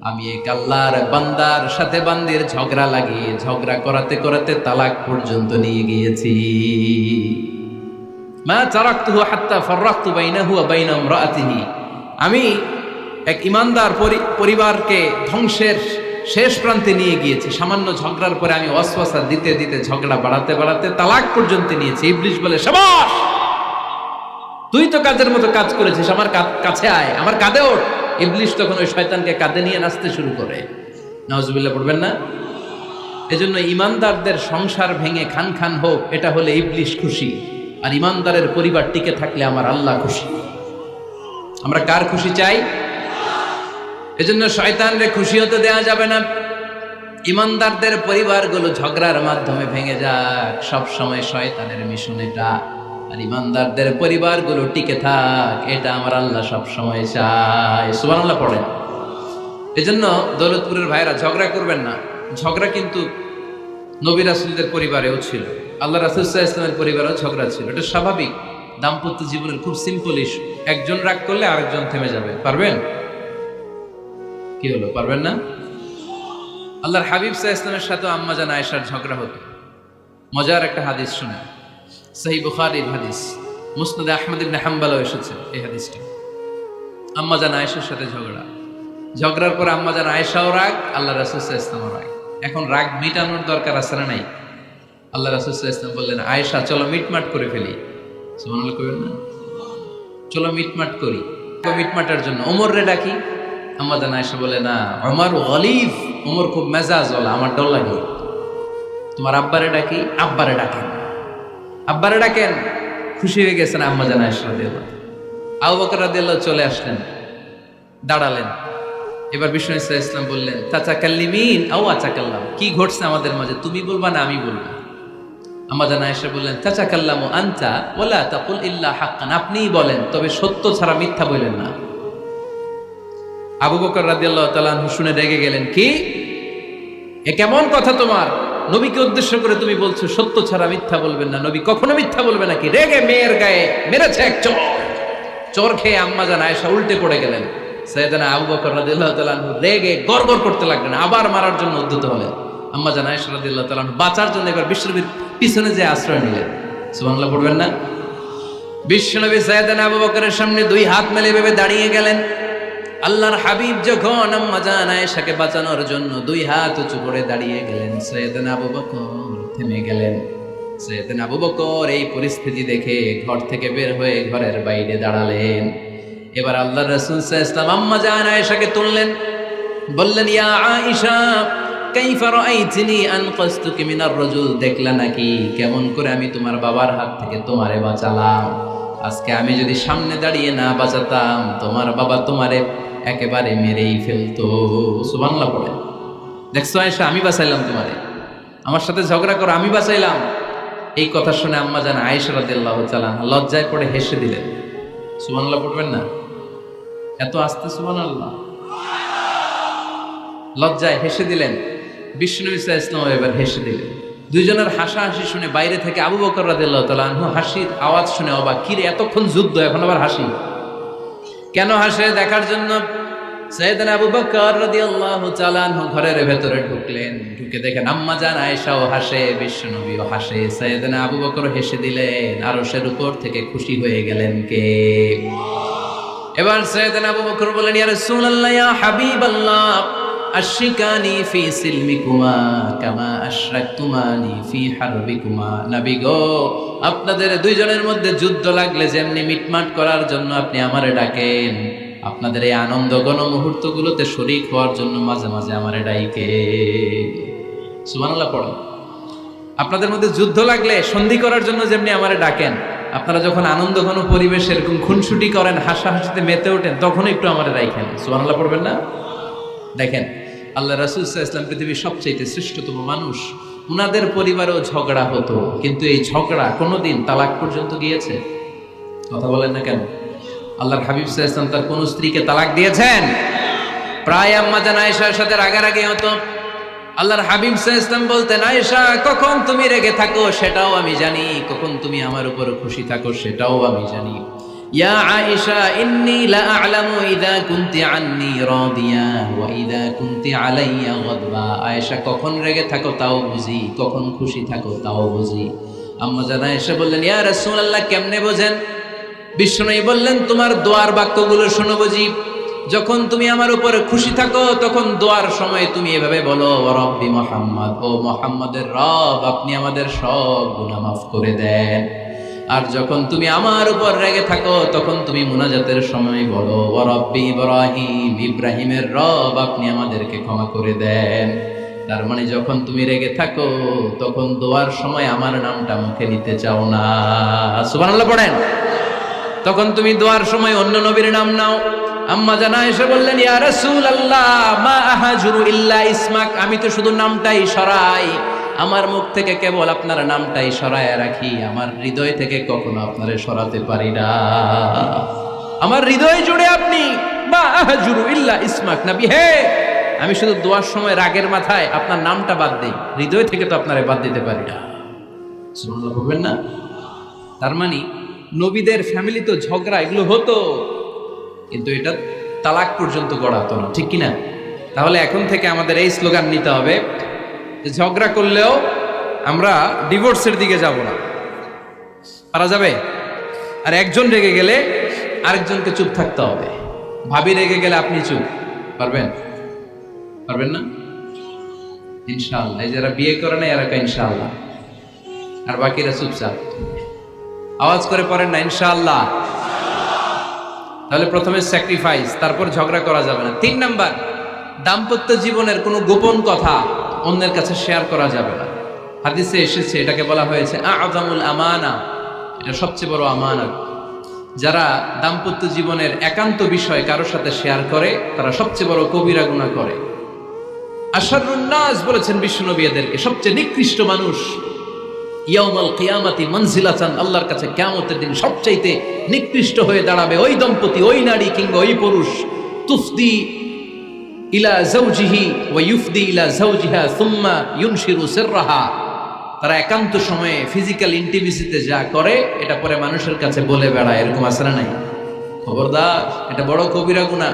আমি এক আল্লাহর বান্দার সাথে বান্দির ঝগড়া লাগিয়ে, ঝগড়া করাতে করাতে তালাক পর্যন্ত নিয়ে গিয়েছি। মা তারাকতুহু হাত্তা ফাররাকতু বাইনাহু ওয়া বাইনা ইমরাআতিহি, আমি এক ইমানদার পরিবারকে ধ্বংসের শেষ প্রান্তে নিয়ে গিয়েছি। সামান্য ঝগড়ার পরে আমি ওয়াসওয়াসা দিতে দিতে ঝগড়া বাড়াতে বাড়াতে তালাক পর্যন্ত নিয়েছি। ইবলিস বলে, শাবাশ, তুই তো কাজের মতো কাজ করেছিস, আমার কাছে আয়, আমার কাঁধে ওঠ। ইবলিস তখন ওই শয়তানকে কাঁধে নিয়ে নাচতে শুরু করে। নাউজুবিল্লাহ পড়বেন না? এজন্য ইমানদারদের সংসার ভেঙে খান খান হোক, এটা হলে ইবলিস খুশি, আর ইমানদারের পরিবার টিকে থাকলে আমার আল্লাহ খুশি। আমরা কার খুশি চাই? এজন্য শয়তানরে খুশি হতে দেওয়া যাবে না। ইমানদারদের পরিবারগুলো ঝগড়ার মাধ্যমে ভেঙে যাক, সব সময় শয়তানের মিশন এটা। আর ইমানদারদের পরিবারগুলো টিকে থাক, এটা আমার আল্লাহ সব সময় চায়। সুবহানাল্লাহ পড়েন। এজন্য দৌলতপুরের ভাইরা, ঝগড়া করবেন না। ঝগড়া কিন্তু নবী রাসূলদের পরিবারেও ছিল, আল্লাহ রাসূল সাল্লাল্লাহু আলাইহি ওয়াসাল্লামের পরিবারেও ঝগড়া ছিল। এটা স্বাভাবিক। দাম্পত্য জীবনের খুব সিম্পল ইস্যু। একজন রাগ করলে আরেকজন থেমে যাবে। পারবেন? কি হলো, পারবেন না? আল্লাহর হাবিব সাল্লাল্লাহু আলাইহি ওয়াসাল্লামের সাথে আম্মা জান আয়েশার ঝগড়া হতো। মজার একটা হাদিস শুনে, সহিহ বুখারীর হাদিস, মুসনাদ আহমদ ইবনে হাম্বলও এসেছে এই হাদিসটা। আম্মা জান আয়েশার সাথে ঝগড়ার পর আম্মা জান আয়েশাও রাগ, আল্লাহ রাসূল সাল্লাল্লাহু আলাইহি ওয়াসাল্লামও রাগ। এখন রাগ মিটানোর দরকার আছে না নাই? আল্লাহ রাসূল সাল্লাল্লাহু আলাইহি ওয়াসাল্লাম বললেন, আয়েশা চলো মিটমাট করে ফেলি। সুবহানাল্লাহ কইবেন না? চলো মিটমাট করি। মিটমাটার জন্য ওমর রে ডাকি। আম্মা জান আয়েশা বলে, না, ওমর গলিব, ওমর খুব মেজাজ ওলা, আমার ডর লাগে। তোমার আব্বারে ডাকি। আব্বারে ডাকেন, আব্বারে ডাকেন। খুশি হয়ে গেছেন আম্মা জান আয়েশা রাদিয়াল্লাহু। আবু বকর রাদিয়াল্লাহু চলে আসলেন, দাঁড়ালেন। এবার বিষ্ণু ইসা ইসলাম বললেন, তাতাকাল্লিমিন আও আতাকাল্লাম, কি ঘটছে আমাদের মাঝে, তুমি বলবা না আমি বলবো? আম্মা জান আয়েশা বললেন, তাতাকাল্লামু আনতা ওয়ালা তাকুল ইল্লা হাক্কান, আপনিই বলেন, তবে সত্য ছাড়া মিথ্যা বলেন না। আবু বকর রাদিয়াল্লাহু তাআলা আনহু শুনে রেগে গেলেন, কি এ কেমন কথা তোমার? নবীকে উদ্দেশ্য করে তুমি বলছো সত্য ছাড়া মিথ্যা বলবেন না, নবী কখনো মিথ্যা বলবে নাকি? রেগে মেয়ের গায়ে মেরেছে এক চর। চর খেয়ে আম্মা জান আয়েশা উল্টে পড়ে গেলেন। সাইয়েদনা আবু বকর রাদিয়াল্লাহু তাআলা আনহু রেগে গড়গড় করতে লাগলেন, আবার মারার জন্য উদ্যত হলেন। আম্মা জান আয়েশা রাদিয়াল্লাহু তাআলা আনহু বাঁচার জন্য এবার বিশ্বনবীর পিছনে যে আশ্রয় নিলেন। সুবহানাল্লাহ পড়বেন না? বিশ্বনবী সাইয়েদনা আবু বকরের সামনে দুই হাত মেলে ভেবে দাঁড়িয়ে গেলেন। আল্লাহর হাবিব যখন আম্মা জান আয়েশাকে বাঁচানোর জন্য দুই হাত উঁচু করে দাঁড়িয়ে গেলেন, সাইয়েদনা আবু বকর থেমে গেলেন। সাইয়েদনা আবু বকর এই পরিস্থিতি দেখে ঘর থেকে বের হয়ে ঘরের বাইরে দাঁড়ালেন। এবার আল্লাহর রাসূল সাল্লাল্লাহু আলাইহি ওয়াসাল্লাম আম্মা জান আয়েশাকে তুললেন, বললেন, ইয়া আয়েশা কাইফা রাআইতিনি আনকাসতুকি মিনার রাজুল, দেখলা নাকি কেমন করে আমি তোমার বাবার হাত থেকে তোমারে বাঁচালাম? আজকে আমি যদি সামনে দাঁড়িয়ে না বাঁচাতাম, তোমার বাবা তোমারে একেবারে মেরেই ফেলতো। সুবহানাল্লাহ পড়ে। দেখছো আয়েশা, আমি বাঁচাইলাম তোমারে, আমার সাথে ঝগড়া করো, আমি বাঁচাইলাম। এই কথা শুনে আম্মা জান আয়েশা রাদিয়াল্লাহু তাআলা আনহা লজ্জায় পড়ে হেসে দিলেন। সুবহানাল্লাহ পড়বেন না? এত আস্তে সুবহানাল্লাহ। লজ্জায় হেসে দিলেন। বিষ্ণু ঈসা ইসলাম এবার হেসে দিলেন। দুইজনের হাসাহাসি শুনে বাইরে থেকে আবু বকর রাদিয়াল্লাহু তাআলা আনহু হাসির আওয়াজ শুনে অবাক, কিরে এতক্ষণ যুদ্ধ এখন আবার হাসি কেন? হাসে দেখার জন্য সাইয়েদনা আবু বকর রাদিয়াল্লাহু তাআলা আনহু ঘরের ভেতরে ঢুকলেন। ঢুকে দেখেন আম্মা জান আয়েশাও হাসে, বিশ্বনবীও হাসে, সাইয়েদনা আবু বকর হেসে দিলেন। আরশের উপর থেকে খুশি হয়ে গেলেন কে? এবার সাইয়েদনা আবু বকর বলেন, ইয়া রাসূলুল্লাহ, ইয়া হাবিবাল্লাহ, আশরিকানি ফি সিলমিকুমা কামা আশরাকতুমানি ফি হারবিকুমা। নবী গো, আপনাদের দুইজনের মধ্যে যুদ্ধ লাগলে যেমনি মিটমাট করার জন্য আপনি আমারে ডাকেন, আপনাদের এই আনন্দ গণ মুহূর্তগুলোতে শরীক হওয়ার জন্য মাঝে মাঝে আমারে ডাইকে। সুবহানাল্লাহ পড়ো। আপনাদের মধ্যে যুদ্ধ লাগলে সন্ধি করার জন্য যেমনি আমারে ডাকেন, আপনারা যখন আনন্দ ঘন পরিবেশ এরকম খুনসুটি করেন, হাসাহাসিতে মেতে ওঠেন, তখন একটু আমারে রাখেন। সুবহানাল্লাহ পড়বেন না? দেখেন আল্লাহ রাসূল সাল্লাল্লাহু আলাইহি ওয়াসাল্লাম পৃথিবীর সবচেয়ে শ্রেষ্ঠতম মানুষ। উনাদের পরিবারেও ঝগড়া হতো, কিন্তু এই ঝগড়া কোনোদিন তালাক পর্যন্ত গিয়েছে? কথা বলেন না কেন? আল্লাহর হাবিব সাল্লাল্লাহু আলাইহি ওয়াসাল্লাম তার কোন স্ত্রীকে তালাক দিয়েছেন? প্রায় আম্মা জান আয়েশার সাথে রাগারাগি হতো। আল্লাহর হাবিব সাল্লাল্লাহু আলাইহি ওয়াসাল্লাম বলতেন, আয়েশা, কখন তুমি রেগে থাকো সেটাও আমি জানি, কখন তুমি আমার উপর খুশি থাকো সেটাও আমি জানি। ইয়া আয়েশা, ইন্নী লা আ'লামু ইযা কুনতি আন্নী রাদিয়া ওয়া ইযা কুনতি আলাইয়া গাদবা। আয়েশা, কখন রেগে থাকো তাও বুঝি, কখন খুশি থাকো তাও বুঝি। আম্মা জান আয়েশা বললেন, ইয়া রাসূলুল্লাহ, কেমনে বোঝেন? বিষ্ণুই বললেন, তোমার দোয়ার বাক্যগুলো শোনো বুঝি। যখন তুমি আমার উপরে খুশি থাকো তখন দোয়ার সময় তুমি এভাবে বলো, ওয়া রাব্বি মুহাম্মদ, ও মুহাম্মাদের রব, আপনি আমাদের সব গুনাহ মাফ করে দেন। আর যখন তুমি আমার উপর রেগে থাকো তখন তুমি মুনাজাতের সময় বলো, ওয়া রাব্বি ইব্রাহিম, ইব্রাহিমের রব, আপনি আমাদেরকে ক্ষমা করে দেন। তার মানে যখন তুমি রেগে থাকো তখন দোয়ার সময় আমার নামটা মুখে নিতে চাও না। সুবহানাল্লাহ পড়েন। তখন তুমি দোয়ার সময় অন্য নবীর নাম নাও। আম্মা জান আয়েশা বললেন, ইয়া রাসূলুল্লাহ, মা আহাজুরু ইল্লা ইসমাক, আমি তো শুধু নামটাই সরাই, আমার মুখ থেকে কেবল আপনার নামটাই সরায় রাখি, আমার হৃদয় থেকে কখনো আপনারে সরাতে পারি না। আমার হৃদয় জুড়ে আপনি, মা আহাজুরু ইল্লা ইসমাক, নবী হে, আমি শুধু দোয়ার সময় রাগের মাথায় আপনার নামটা বাদ দেই, হৃদয় থেকে তো আপনারে বাদ দিতে পারি না। সুবহানাল্লাহ বলবেন না? তার মানে নবীদের ফ্যামিলি তো ঝগড়া এগুলো হতো, কিন্তু এটা তালাক পর্যন্ত গড়াতো না, ঠিক কিনা? তাহলে এখন থেকে আমাদের এই স্লোগান নিতে হবে যে ঝগড়া করলেও আমরা ডিভোর্সের দিকে যাব না। পারা যাবে? আর একজন রেগে গেলে আরেকজনকে চুপ থাকতে হবে। ভাবি রেগে গেলে আপনি চুপ, পারবেন? পারবেন না? ইনশাআল্লাহ। এই যারা বিয়ে করে না এরা ইনশাআল্লাহ, আর বাকিরা চুপচাপ। আওয়াজ করে পড়েন না ইনশাআল্লাহ। তাহলে প্রথমে স্যাক্রিফাইস, তারপর ঝগড়া করা যাবে না। 3 নাম্বার, দাম্পত্য জীবনের কোনো গোপন কথা অন্যের কাছে শেয়ার করা যাবে না। হাদিসে এসেছে, এটাকে বলা হয়েছে আ'যামুল আমানা, এটা সবচেয়ে বড় আমানত। যারা দাম্পত্য জীবনের একান্ত বিষয় কারোর সাথে শেয়ার করে তারা সবচেয়ে বড় কবিরা গুনাহ করে। আশরারুন নাস বলেছেন বিশ্বনবী এদেরকে, সবচেয়ে নিকৃষ্ট মানুষ। ইয়াউমাল কিয়ামাতি মানজিলাতান, আল্লাহর কাছে কিয়ামতের দিন সবচাইতে নিকৃষ্ট হয়ে দাঁড়াবে ওই দম্পতি, ওই নারী কিংবা ওই পুরুষ, তুফদি ইলা যাওজিহি ওয়া ইউফদি ইলা যাওজিহা সুম্মা ইউনশিরু সিররাহা। তারা একান্ত সময়ে ফিজিক্যাল ইন্টিমেসিতে যা করে এটা পরে মানুষের কাছে বলে বেড়ায়, এরকম আছে না নাই? খবরদার, এটা বড় কবিরা গুনাহ।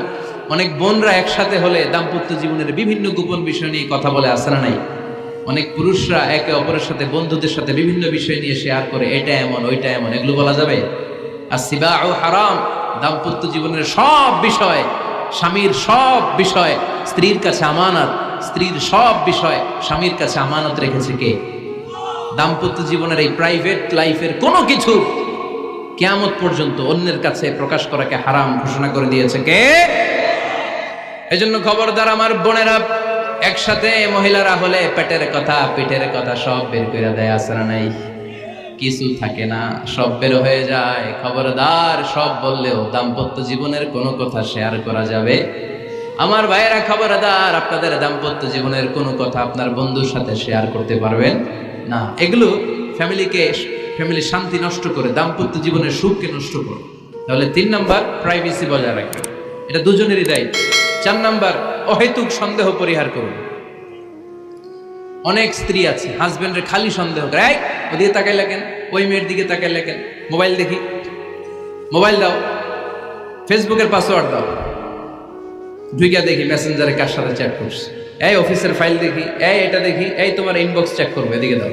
অনেক বোনরা একসাথে হলে দাম্পত্য জীবনের বিভিন্ন গোপন বিষয় নিয়ে কথা বলে, আছে না নাই? অনেক পুরুষরা একে অপরের সাথে, বন্ধুদের সাথে বিভিন্ন বিষয় নিয়ে শেয়ার করে, এটা এমন ওইটা এমন, এগুলো বলা যাবে? আসিবাউ হারাম। দাম্পত্য জীবনের সব বিষয়, স্বামীর সব বিষয় স্ত্রীর কাছে আমানত, স্ত্রীর সব বিষয় স্বামীর কাছে আমানত রেখেছে কে? দাম্পত্য জীবনের এই প্রাইভেট লাইফের কোনো কিছু কিয়ামত পর্যন্ত অন্যের কাছে প্রকাশ করাকে হারাম ঘোষণা করে দিয়েছে কে? এজন্য খবরদার আমার বোনেরা, একসাথে মহিলারা হলে পেটের কথা পিঠের কথা সব বের করে দেয়, আছে না নাই? কিছু থাকে না, সব বের হয়ে যায়। খবরদার, সব বললেও দাম্পত্য জীবনের কোনো কথা শেয়ার করা যাবে? আমার ভাইয়েরা খবরদার, আপনাদের দাম্পত্য জীবনের কোনো কথা আপনার বন্ধুর সাথে শেয়ার করতে পারবেন না। এগুলো ফ্যামিলির শান্তি নষ্ট করে, দাম্পত্য জীবনের সুখকে নষ্ট করে। তাহলে 3 নাম্বার, প্রাইভেসি বজায় রাখবেন, এটা দুজনেরই দায়িত্ব। 4 নাম্বার, অহেতুক সন্দেহ পরিহার করুন। অনেক স্ত্রী আছে হাজবেন্ডের খালি সন্দেহ করে, এই ওদিকে তাকাই লাগেন, ওই মেয়ের দিকে তাকাই লাগেন, মোবাইল দেখি, মোবাইল দাও, ফেসবুকের পাসওয়ার্ড দাও, ঢুইকা দেখি মেসেঞ্জারে কার সাথে চ্যাট করছে, এই অফিসের ফাইল দেখি, এই এটা দেখি, এই তোমার ইনবক্স চেক করবে, এদিকে দাও।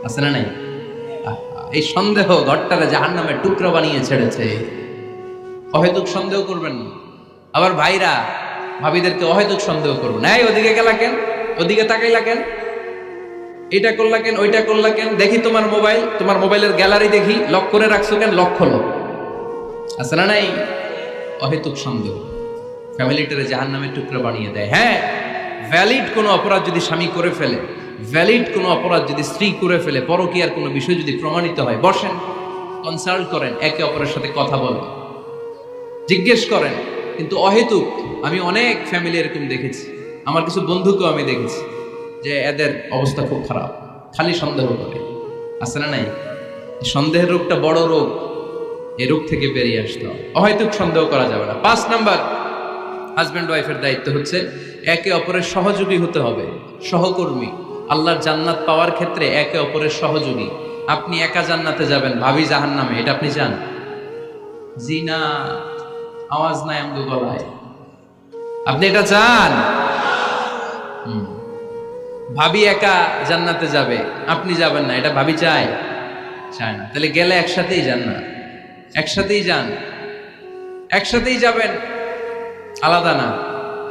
আছে না নাই? এই সন্দেহ ঘরটারে জাহান্নামের টুকরা বানিয়ে ছেড়েছে। অহেতুক সন্দেহ করবেন না। আবার ভাইরা ভাবিদেরকে অহেতুক সন্দেহ করবেন, এই ওদিকে গেলা কেন, ওদিকে তাকাইলা কেন, এটা করলা কেন, ওইটা করলা কেন, দেখি তোমার মোবাইল, তোমার মোবাইলের গ্যালারি দেখি, লক করে রাখছো কেন, লক খোলো। আছে না নাই? অহেতুক সন্দেহ ফ্যামিলিটারে জাহান্নামের টুকরা বানিয়ে দেয়। হ্যাঁ, ভ্যালিড কোনো অপরাধ যদি স্বামী করে ফেলে, ভ্যালিড কোনো অপরাধ যদি স্ত্রী করে ফেলে, পরকীয়ার কোনো বিষয় যদি প্রমাণিত হয়, বসেন, কনসাল্ট করেন, একে অপরের সাথে কথা বলেন, জিজ্ঞেস করেন। কিন্তু অহেতুক, আমি অনেক ফ্যামিলি এরকম দেখেছি, আমার কিছু বন্ধুকেও আমি দেখেছি যে এদের অবস্থা খুব খারাপ, খালি সন্দেহ করে। আছে না নাই? সন্দেহের রোগটা বড় রোগ, এই রোগ থেকে বেরিয়ে আসতে হবে। অহেতুক সন্দেহ করা যাবে না। 5 নাম্বার, হাজব্যান্ড ওয়াইফের দায়িত্ব হচ্ছে একে অপরের সহযোগী হতে হবে, সহকর্মী। আল্লাহর জান্নাত পাওয়ার ক্ষেত্রে একে অপরের সহযোগী। আপনি একা জান্নাতে যাবেন, ভাবি জাহান্নামে, এটা আপনি চান? জি না, আওয়াজ নাই আমগো গলায়। আপনি এটা চান? ভাবি একা জান্নাতে যাবে, আপনি যাবেন না, এটা ভাবি চায়? চায় না। তাহলে গেলে একসাথেই যান না, একসাথেই যান, একসাথেই যাবেন, আলাদা না।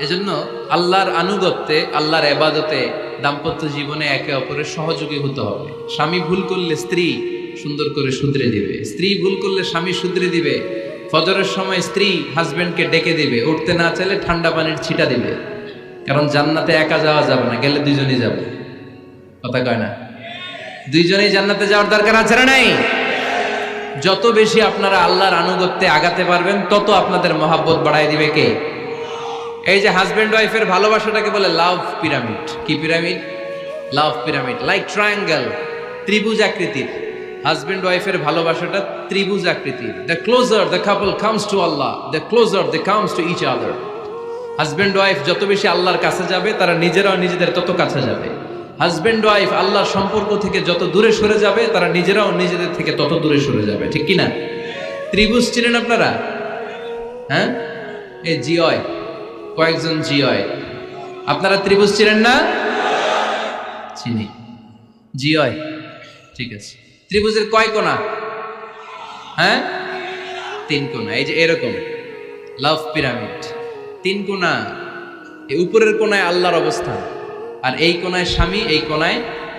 এজন্য আল্লাহর আনুগত্যে, আল্লাহর ইবাদতে, দাম্পত্য জীবনে একে অপরের সহযোগী হতে হবে। স্বামী ভুল করলে স্ত্রী সুন্দর করে শুধরে দিবে, স্ত্রী ভুল করলে স্বামী শুধরে দিবে। ফজরের সময় স্ত্রী হাজবেন্ডকে ডেকে দিবে, উঠতে না চাইলে ঠান্ডা পানির ছিটা দিবে। কারণ জান্নাতে একা যাওয়া যাবে না, গেলে দুইজনই যাবে। কথা কয় না? দুইজনেই জান্নাতে যাওয়ার দরকার আছে না নাই? যত বেশি আপনারা আল্লাহর আনুগত্যে আগাতে পারবেন, তত আপনাদের মহাব্বত বাড়ায় দিবে কে? এই যে হাজবেন্ড ওয়াইফের ভালোবাসাটাকে বলে লাভ পিরামিড। কি pyramid? Love pyramid, like triangle, ত্রিভুজ আকৃতির। হাজবেন্ড ওয়াইফের ভালোবাসাটা ত্রিভুজ আকৃতির। The closer the couple comes to Allah, the closer they comes to each other. Husband wife যত বেশি আল্লাহর কাছে যাবে, তারা নিজেরাও নিজেদের তত কাছে যাবে। হাজবেন্ড ওয়াইফ আল্লাহর সম্পর্ক থেকে যত দূরে সরে যাবে, তারা নিজেরাও নিজেদের থেকে তত দূরে সরে যাবে। ঠিক কি না? ত্রিভুজ চিনেন আপনারা? হ্যাঁ, এই জিওয় কয়েকজন জিওয়, আপনারা ত্রিভুজ চিনেন না? চিনি, জিওয়, ঠিক আছে। ত্রিভুজের কয় কোণা? হ্যাঁ, 3 কোণা। এই যে এরকম লাভ পিরামিড, 3 কোণা। এই উপরের কোণায় আল্লাহর অবস্থান, আর এই কোণায় স্বামী, এই কোণায়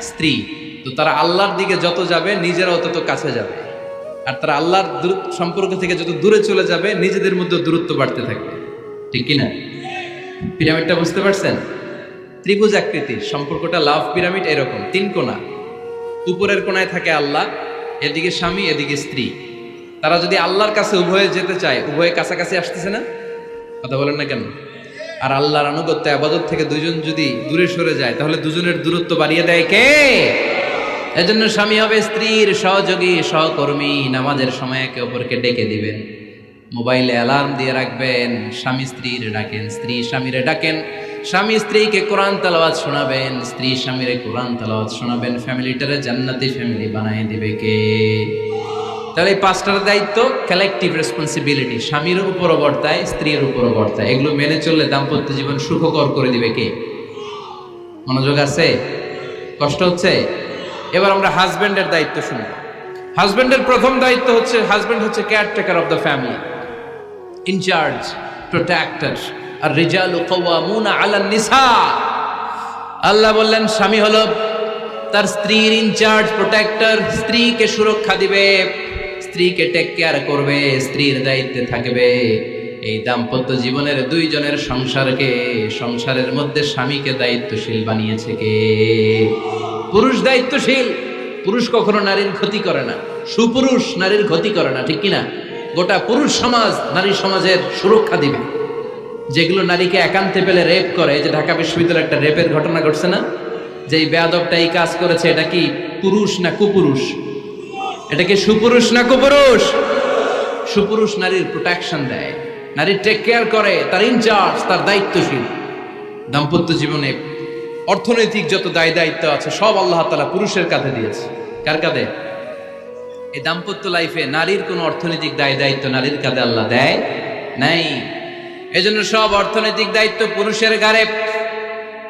স্ত্রী। তো তারা আল্লাহর দিকে যত যাবে, নিজেরাও তত কাছে যাবে। আর তারা আল্লাহর সম্পর্ক থেকে যত দূরে চলে যাবে, নিজেদের মধ্যে দূরত্ব বাড়তে থাকবে। ঠিক কিনা? পিরামিডটা বুঝতে পারছেন? ত্রিভুজ আকৃতির সম্পর্কটা লাভ পিরামিড এরকম, 3 কোণা। উপরের কোণায় থাকে আল্লাহ, এদিকে স্বামী, এদিকে স্ত্রী। তারা যদি আল্লাহর কাছে উভয়ে যেতে চায়, উভয়ে কাছাকাছি আসতেছে না? কথা বলেন না কেন? আর আল্লাহর আনুগত্য ইবাদত থেকে দুজন যদি দূরে সরে যায়, তাহলে দুজনের দূরত্ব বাড়িয়ে দেয় কে? এজন্য স্বামী হবে স্ত্রীর সহযোগী, সহকর্মী। নামাজের সময় একে অপরকে ডেকে দিবেন, মোবাইলে অ্যালার্ম দিয়ে রাখবেন। স্বামী স্ত্রীর ডাকেন, স্ত্রী স্বামীরে ডাকেন। স্বামী স্ত্রীকে কোরআন তেলাওয়াত শোনাবেন, স্ত্রী স্বামীরে কোরআন তেলাওয়াত শোনাবেন। ফ্যামিলিটারে জান্নাতি ফ্যামিলি বানায় দিবে কে? তাহলে এই 5টার দায়িত্ব কালেকটিভ রেসপন্সিবিলিটি, স্বামীর উপরও বর্তায়, স্ত্রীর উপরও বর্তায়। এগুলো মেনে চললে দাম্পত্য জীবন সুখকর করে দিবে কে? মনোযোগ আছে? কষ্ট হচ্ছে? এবার আমরা হাজবেন্ডের দায়িত্ব শুনবো। হাজবেন্ডের প্রথম দায়িত্ব হচ্ছে, হাজবেন্ড হচ্ছে caretaker of the family, in charge, protector. আর রিজালু কাওয়ামুনা আলান নিসা। আল্লাহ বললেন স্বামী হলো তার স্ত্রীর ইনচার্জ, প্রোটেক্টর। স্ত্রীকে সুরক্ষা দিবে, স্ত্রীকে টেক কেয়ার করবে, স্ত্রীর দায়িত্বে থাকবে। এই দাম্পত্য জীবনের দুইজনের সংসারকে, সংসারের মধ্যে স্বামীকে দায়িত্বশীল বানিয়েছে কে? পুরুষ দায়িত্বশীল। পুরুষ কখনো নারীর ক্ষতি করে না, সুপুরুষ নারীর ক্ষতি করে না। ঠিক কিনা? গোটা পুরুষ সমাজ নারী সমাজের সুরক্ষা দিবে। যেগুলো নারীকে একান্তে পেলে রেপ করে, এই যে ঢাকা বিশ্ববিদ্যালয়ে একটা রেপের ঘটনা ঘটছে না, যে এই বেয়াদবটা এই কাজ করেছে, এটা কি পুরুষ না কুপুরুষ? এটাকে সুপুরুষ না কুপুরুষ? সুপুরুষ নারীর প্রোটেকশন দেয়, নারীর টেক কেয়ার করে, তার ইনচার্জ, তার দায়িত্বশীল। দাম্পত্য জীবনে অর্থনৈতিক যত দায় দায়িত্ব আছে সব আল্লাহ তাআলা পুরুষের কাঁধে দিয়েছে। কার কাঁধে? এই দাম্পত্য লাইফে নারীর কোনো অর্থনৈতিক দায় দায়িত্ব নারীর কাঁধে আল্লাহ দেয় নাই। এজন্য সব অর্থনৈতিক দায়িত্ব পুরুষের ঘাড়ে।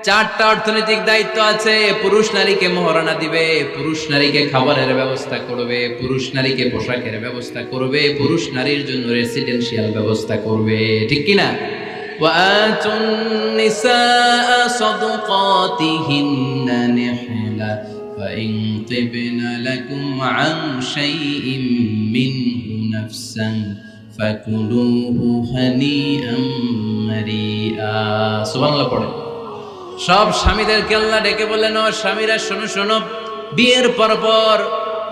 4টা অর্থনৈতিক দায়িত্ব আছে। পুরুষ নারীকে মহারণা দিবে, পুরুষ নারীকে খাবারের ব্যবস্থা করবে, পুরুষ নারীকে পোশাকের ব্যবস্থা করবে, পুরুষ নারীর জন্য রেসিডেন্সিয়াল ব্যবস্থা করবে। ঠিক কিনা? ওয়াতুন নিসাআ সাদকাতিহিন্না নিহলা ফাইন তিবনা লাকুম আন শাইইন মিনহু নাফসান ফাকুলুহু হানিআম মারিআ। সুবহানাল্লাহ পড়ে। সব স্বামীদেরকে আল্লাহ ডেকে বললেন, ও স্বামীরা শোনো শোনো,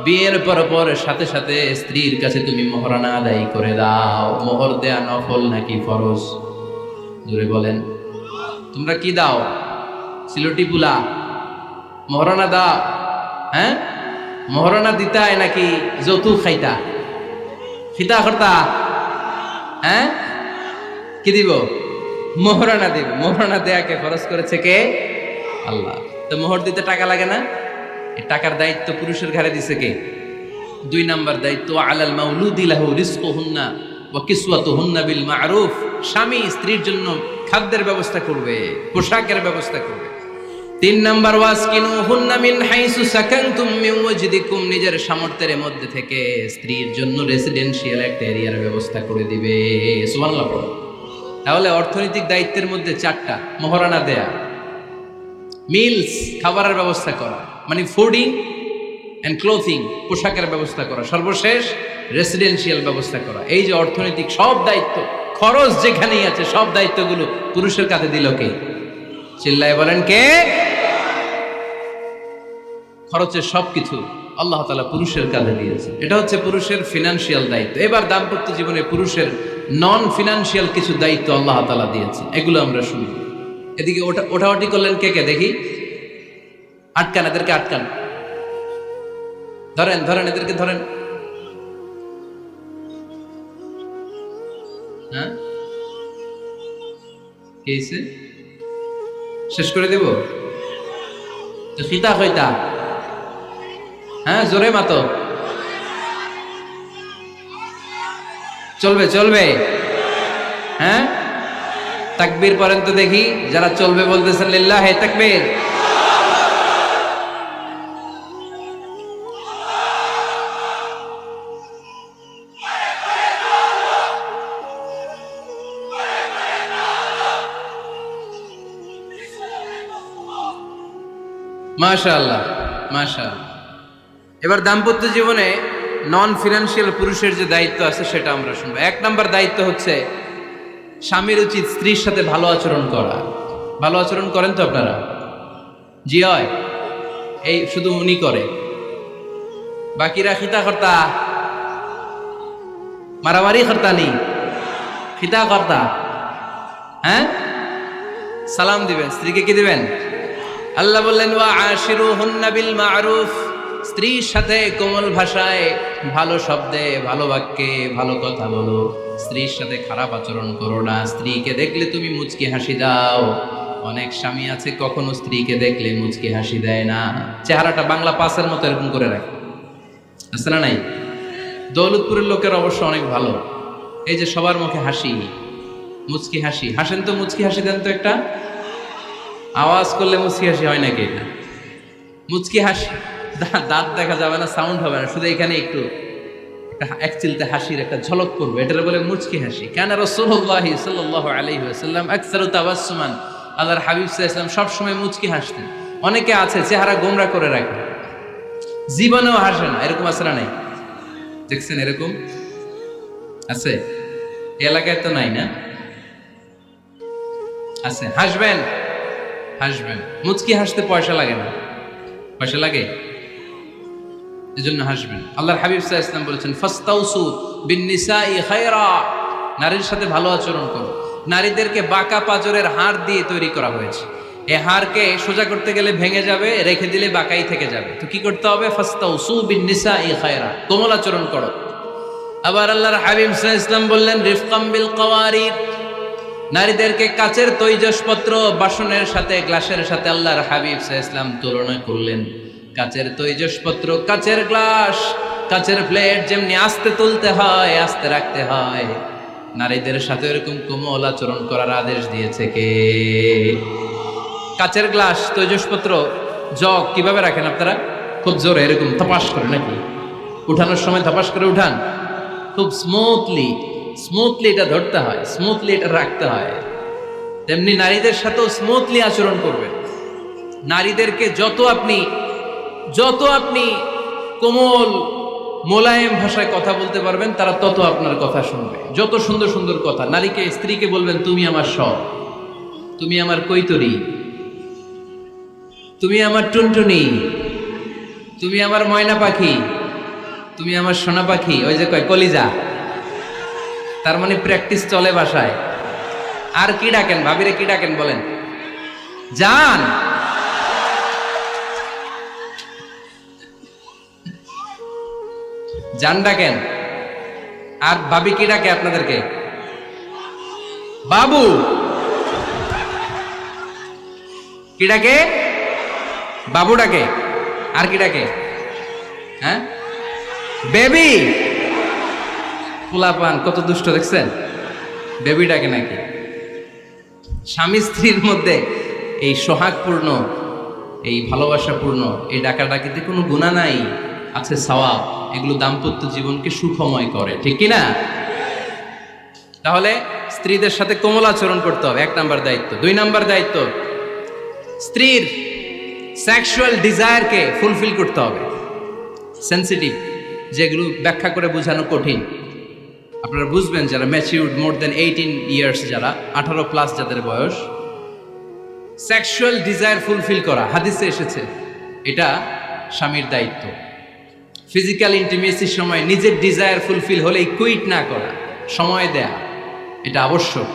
বিয়ের পর সাথে সাথে স্ত্রীর কাছে তুমি মোহরানা আদায় করে দাও। মোহর দেয়া নফল নাকি ফরজ? জোরে বলেন। তোমরা কি দাও? সিলটি পুলা মোহরানা দাও? হ্যাঁ, মোহরানা দিতায় নাকি যৌতুক খাইতা? খিতা করতা? হ্যাঁ, কি দিব? মোহরানা দিব। মোহরানা দেয়াকে খরচ করেছে কে? আল্লাহ। তো মোহর দিতে টাকা লাগে না? এই টাকার দায়িত্ব পুরুষের ঘাড়ে দিছে কে? 2 নাম্বার দায়িত্ব, আলাল মাউলুদি লাহু রিজকুহুন্না ওয়া কিসওয়াতুহুন্না বিল মা'রুফ। স্বামী স্ত্রীর জন্য খাদ্যের ব্যবস্থা করবে, পোশাকের ব্যবস্থা করবে। 3 নাম্বার, ওয়াসকিনুহুন্না মিন হাইসু সাকানতুম মিন ওয়াজদিকুম। নিজের সামর্থ্যের মধ্যে থেকে স্ত্রীর জন্য রেসিডেন্সিয়াল একটা এরিয়ার ব্যবস্থা করে দিবে। সুবহানাল্লাহ। তাহলে অর্থনৈতিক দায়িত্বের মধ্যে 4টা: মোহরানা দেয়া, মিলস খাবারের ব্যবস্থা করা, মানে ফুডিং এন্ড ক্লোথিং, পোশাকের ব্যবস্থা করা, সর্বশেষ রেসিডেন্সিয়াল ব্যবস্থা করা। এই যে অর্থনৈতিক সব দায়িত্ব, খরচ যেখানেই আছে সব দায়িত্বগুলো পুরুষের কাঁধে দিল কে? চিল্লায় বলেন কে? খরচের সবকিছু আল্লাহ তাআলা পুরুষের কাঁধে দিয়েছে। এটা হচ্ছে পুরুষের ফিনান্সিয়াল দায়িত্ব। এবার দাম্পত্য জীবনে পুরুষের নন ফিনান্সিয়াল কিছু দায়িত্ব আল্লাহ তাআলা দিয়েছে, এগুলো আমরা শুনি। এদিকে ওঠাওটি করলেন কে কে দেখি? আটকান, এদেরকে আটকান, ধরেন ধরেন, এদেরকে ধরেন। হ্যাঁ, কি হয়েছে? শেষ করে দেব তো? খিতা হইতা? হ্যাঁ, জোরে মাতো। চলবে চলবে? হ্যাঁ, তাকবীর পড়েন তো দেখি। যারা চলবে বলতেছেন লিল্লাহে তাকবীর। মাশাআল্লাহ মাশাআল্লাহ। এবার দাম্পত্য জীবনে নন ফিনান্সিয়াল পুরুষের যে দায়িত্ব আছে সেটা আমরা শুনবো। 1 নাম্বার দায়িত্ব হচ্ছে স্বামীর উচিত স্ত্রীর সাথে ভালো আচরণ করা। ভালো আচরণ করেন তো আপনারা? জি হয়। এই শুধু উনি করে, বাকিরা খিতা কর্তা, মারামারি কর্তা নেই, খিতা কর্তা। হ্যাঁ, সালাম দিবেন, স্ত্রীকে কি দিবেন? আল্লাহ বললেন, ওয়া আশিরুহুন্না বিল মা'রুফ। স্ত্রীর সাথে কোমল ভাষায়, ভালো শব্দে, ভালো বাক্যে ভালো কথা বলো। স্ত্রীর সাথে খারাপ আচরণ করো না। স্ত্রীকে দেখলে তুমি মুচকি হাসি দাও। অনেক স্বামী আছে কখনো স্ত্রীকে দেখলে মুচকি হাসি দেয় না, চেহারাটা বাংলা পাসের মতো এরকম করে রাখে। আছে না নাই? দৌলতপুরের লোকের অবশ্য অনেক ভালো। এই যে সবার মুখে হাসি, মুচকি হাসি। হাসেন তো, মুচকি হাসি দেন তো একটা। আওয়াজ করলে মুচকি হাসি হয় নাকি? এটা মুচকি হাসি, দাঁত দেখা যাবে না, সাউন্ড হবে না, শুধু এখানে একটু এক চিলতে হাসির একটা ঝলক পড়বে, এটার বলে মুচকি হাসি। কানা রাসূলুল্লাহ সাল্লাল্লাহু আলাইহি ওয়াসাল্লাম আকসারু তাবাসসুমান। আল্লাহর হাবিব সাল্লাল্লাহু আলাইহি ওয়াসাল্লাম সব সময় মুচকি হাসতেন। অনেকে আছে চেহারা গোমরা করে রাখে, জীবনেও হাসে না, এরকম আছে না নাই? দেখছেন এরকম আছে? এলাকায় তো নাই না? আছে। হাসবেন হাসবেন, মুচকি হাসতে পয়সা লাগে না। পয়সা লাগে? এজন্য হাসবেন। আল্লাহর হাবিব সাল্লাল্লাহু আলাইহি ওয়াসাল্লাম বলেছেন, ফাস্তাউসু বিন-নিসাই খায়রা। নারীর সাথে ভালো আচরণ করো। নারীদেরকে বাঁকা পাঁজরের হাড় দিয়ে তৈরি করা হয়েছে। এ হাড়কে সোজা করতে গেলে ভেঙে যাবে, রেখে দিলে বাঁকাই থেকে যাবে। তো কি করতে হবে? ফাস্তাউসু বিন-নিসাই খায়রা, কোমল আচরণ করো। আবার আল্লাহর হাবিব সাল্লাল্লাহু আলাইহি ওয়াসাল্লাম বললেন রিফকাম বিল কাওয়ারির, নারীদেরকে কাচের তৈজসপত্র বাসনের সাথে, গ্লাসের সাথে আল্লাহর হাবিব সাল্লাল্লাহু আলাইহি ওয়াসাল্লাম তুলনা করলেন। কাচের তৈজসপত্র, কাচের গ্লাস, কাচের প্লেট যেমনি আস্তে তুলতে হয়, আস্তে রাখতে হয়, নারীদের সাথে এরকম কোমল আচরণ করার আদেশ দিয়েছে কে? কাচের গ্লাস, তৈজসপত্র, জগ কিভাবে রাখেন আপনারা? খুব জোরে এরকম থপাস করে নাকি? উঠানোর সময় থপাস করে উঠান? খুব স্মুথলি এটা ধরতে হয়, স্মুথলি এটা রাখতে হয়। তেমনি নারীদের সাথেও স্মুথলি আচরণ করবেন। নারীদেরকে যত আপনি কোমল মোলায়েম ভাষায় কথা বলতে পারবেন, তারা তত আপনার কথা শুনবে। যত সুন্দর সুন্দর কথা, নারীকে, স্ত্রীকে বলবেন তুমি আমার সব, তুমি আমার কৈতরী, তুমি আমার টুনটুনি, তুমি আমার ময়না পাখি, তুমি আমার সোনা পাখি। ওই যে কয় কলিজা, তার মানে প্র্যাকটিস চলে বাসায়। আর কি ডাকেন? ভাবিরে কি ডাকেন বলেন? জান। জান ডাকেন। আর ভাবি কি ডাকে আপনাদেরকে? বাবু। কি ডাকে? বাবু ডাকে। আর কি ডাকে? হ্যাঁ, বেবি। পোলাপান কত দুষ্ট দেখছেন, বেবি ডাকে নাকি? স্বামী স্ত্রীর মধ্যে এই সোহাগপূর্ণ, এই ভালোবাসাপূর্ণ এই ডাকাডাকিতে কোনো গুনাহ নাই, আছে সওয়াব। এগুলো দাম্পত্য জীবনকে সুখময় করে, ঠিক কিনা? তাহলে স্ত্রীদের সাথে কোমল আচরণ করতে হবে, 1 নাম্বার দায়িত্ব। 2 নাম্বার দায়িত্ব, স্ত্রীর সেক্সুয়াল ডিজায়ারকে ফুলফিল করতে হবে। সেনসিটিভ, যেগুলো ব্যাখ্যা করে বোঝানো কঠিন। আপনারা বুঝবেন যারা ম্যাচিউরড, মোর দেন 18 ইয়ার্স, যারা 18+ যাদের বয়স, সেক্সুয়াল ডিজায়ার ফুলফিল করা হাদিসে এসেছে, এটা স্বামীর দায়িত্ব। ফিজিক্যাল ইন্টিমেসির সময় নিজের ডিজায়ার ফুলফিল হলেই কুইট না করা, সময় দেয়া, এটা আবশ্যক।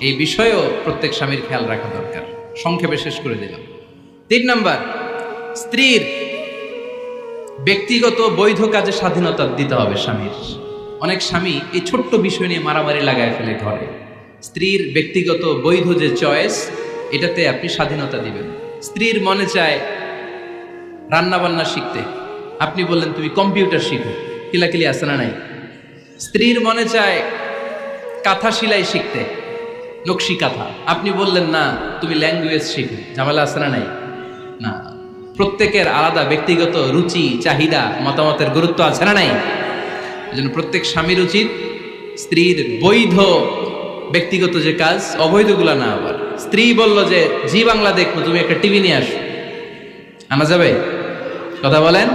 এই বিষয়েও প্রত্যেক স্বামীর খেয়াল রাখা দরকার। সংক্ষেপে শেষ করে দিলাম। 3 নাম্বার, স্ত্রীর ব্যক্তিগত বৈধ কাজে স্বাধীনতা দিতে হবে স্বামীর। অনেক স্বামী এই ছোট্ট বিষয় নিয়ে মারামারি লাগায় ফেলে ঘরে। স্ত্রীর ব্যক্তিগত বৈধ যে চয়েস, এটাতে আপনি স্বাধীনতা দিবেন। স্ত্রীর মনে চায় রান্না বান্না শিখতে, আপনি বললেন তুমি কম্পিউটার শিখো, কিলাকিলি আছে না নাই? স্ত্রীর মনে চায় কাঁথা সেলাই শিখতে, নকশি কাঁথা, আপনি বললেন না তুমি ল্যাঙ্গুয়েজ শিখো, ঝামেলা আছে না নাই? না, প্রত্যেকের আলাদা ব্যক্তিগত রুচি, চাহিদা, মতামতের গুরুত্ব আছে না নাই? এজন্য প্রত্যেক স্বামীর উচিত স্ত্রীর বৈধ ব্যক্তিগত যে কাজ, অবৈধগুলা না। আবার স্ত্রী বলল যে জি বাংলা দেখবো, তুমি একটা টিভি নিয়ে আসো, আনা যাবে? কথা বলেন।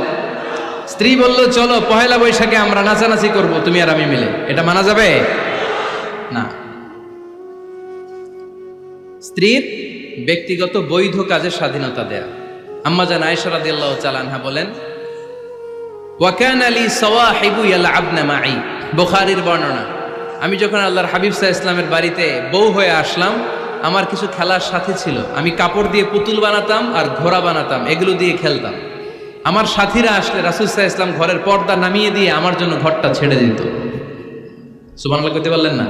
স্ত্রী বলল চলো পহেলা বৈশাখে আমরা নাচানাচি করব তুমি আর আমি মিলে, এটা মানা যাবে না। স্ত্রীর ব্যক্তিগত বৈধ কাজের স্বাধীনতা দেয়া। আম্মা জান আয়েশা রাদিয়াল্লাহু তাআলা আনহা বলেন, ওয়া কানা লি সাওয়াহিবু ইয়ালআবনা মাই, বুখারীর বর্ণনা। আমি যখন আল্লাহর হাবিব সাল্লাল্লাহু আলাইহি ওয়াসাল্লামের বাড়িতে বউ হয়ে আসলাম, আমার কিছু খেলার সাথী ছিল। আমি কাপড় দিয়ে পুতুল বানাতাম আর ঘোড়া বানাতাম, এগুলো দিয়ে খেলতাম। আমার সাথীরা আসলে রাসূল সাল্লাল্লাহু আলাইহি ওয়াসাল্লাম ঘরের পর্দা নামিয়ে দিয়ে আমার জন্য ঘরটা ছেড়ে দিত। সুবহানাল্লাহ কইতে পারলেন না?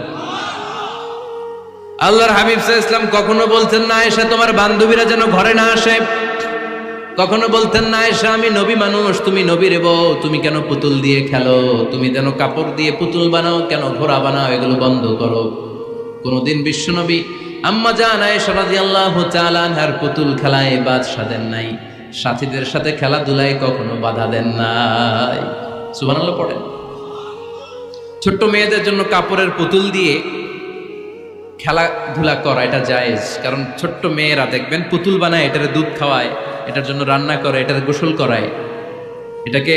আল্লাহর হাবিব সাল্লাল্লাহু আলাইহি ওয়াসাল্লাম কখনো বলতেন না আয়েশা তোমার বান্ধবীরা যেন ঘরে না আসে, কখনো বলতেন না আয়েশা আমি নবী মানুষ, তুমি নবীর বউ, তুমি কেন পুতুল দিয়ে খেলো, তুমি যেন কাপড় দিয়ে পুতুল বানাও, কেন ঘোড়া বানাও, এগুলো বন্ধ করো। কোনদিন বিশ্বনবী আম্মা জান আয়েশা রাদিয়াল্লাহু তাআলা আনহার পুতুল খেলায় বাধা দেন নাই, সাথীদের সাথে খেলাধুলায় কখনো বাধা দেন নাই। সুবহানাল্লাহ পড়েন। ছোট্ট মেয়েদের জন্য কাপড়ের পুতুল দিয়ে খেলাধুলা করা এটা জায়েজ, কারণ ছোট্ট মেয়েরা দেখবেন পুতুল বানায়, এটারে দুধ খাওয়ায়, এটার জন্য রান্না করে, এটার গোসল করায়। এটাকে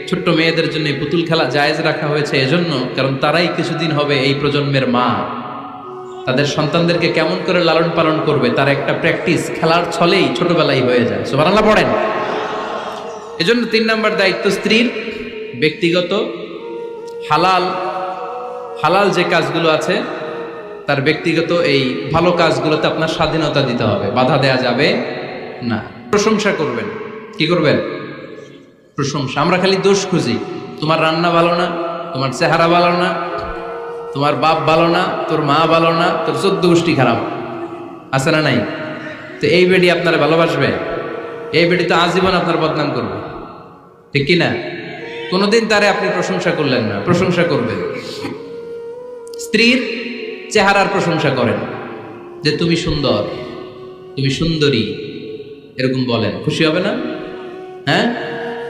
ছোট্ট মেয়েদের জন্য পুতুল খেলা জায়েজ রাখা হয়েছে এজন্য, কারণ তারাই কিছুদিন হবে এই প্রজন্মের মা। তাদের সন্তানদেরকে কেমন করে লালন পালন করবে তার একটা প্র্যাকটিস খেলার ছলেই ছোটবেলায় হয়ে যায়। সুবহানাল্লাহ পড়েন। এজন্য 3 নাম্বার দায়িত্ব স্ত্রীর ব্যক্তিগত হালাল যে কাজগুলো আছে তার ব্যক্তিগত এই ভালো কাজগুলোতে আপনার স্বাধীনতা দিতে হবে, বাধা দেয়া যাবে না। প্রশংসা করবেন। কি করবেন? প্রশংসা। আমরা খালি দোষ খুঁজি, তোমার রান্না ভালো না, তোমার চেহারা ভালো না, তোমার বাপ ভালো না, তোর মা ভালো না, তোর 14 গোষ্ঠী খারাপ, আছে না নাই? তো এই বেডি আপনারা ভালোবাসবে? এই বেডি তো আজীবন আপনার বদনাম করবে, ঠিক কি না? কোনোদিন তারে আপনি প্রশংসা করলেন না, প্রশংসা করবেন। স্ত্রীর চেহারার প্রশংসা করেন, যে তুমি সুন্দর, তুমি সুন্দরী, এরকম বলেন, খুশি হবে না? হ্যাঁ,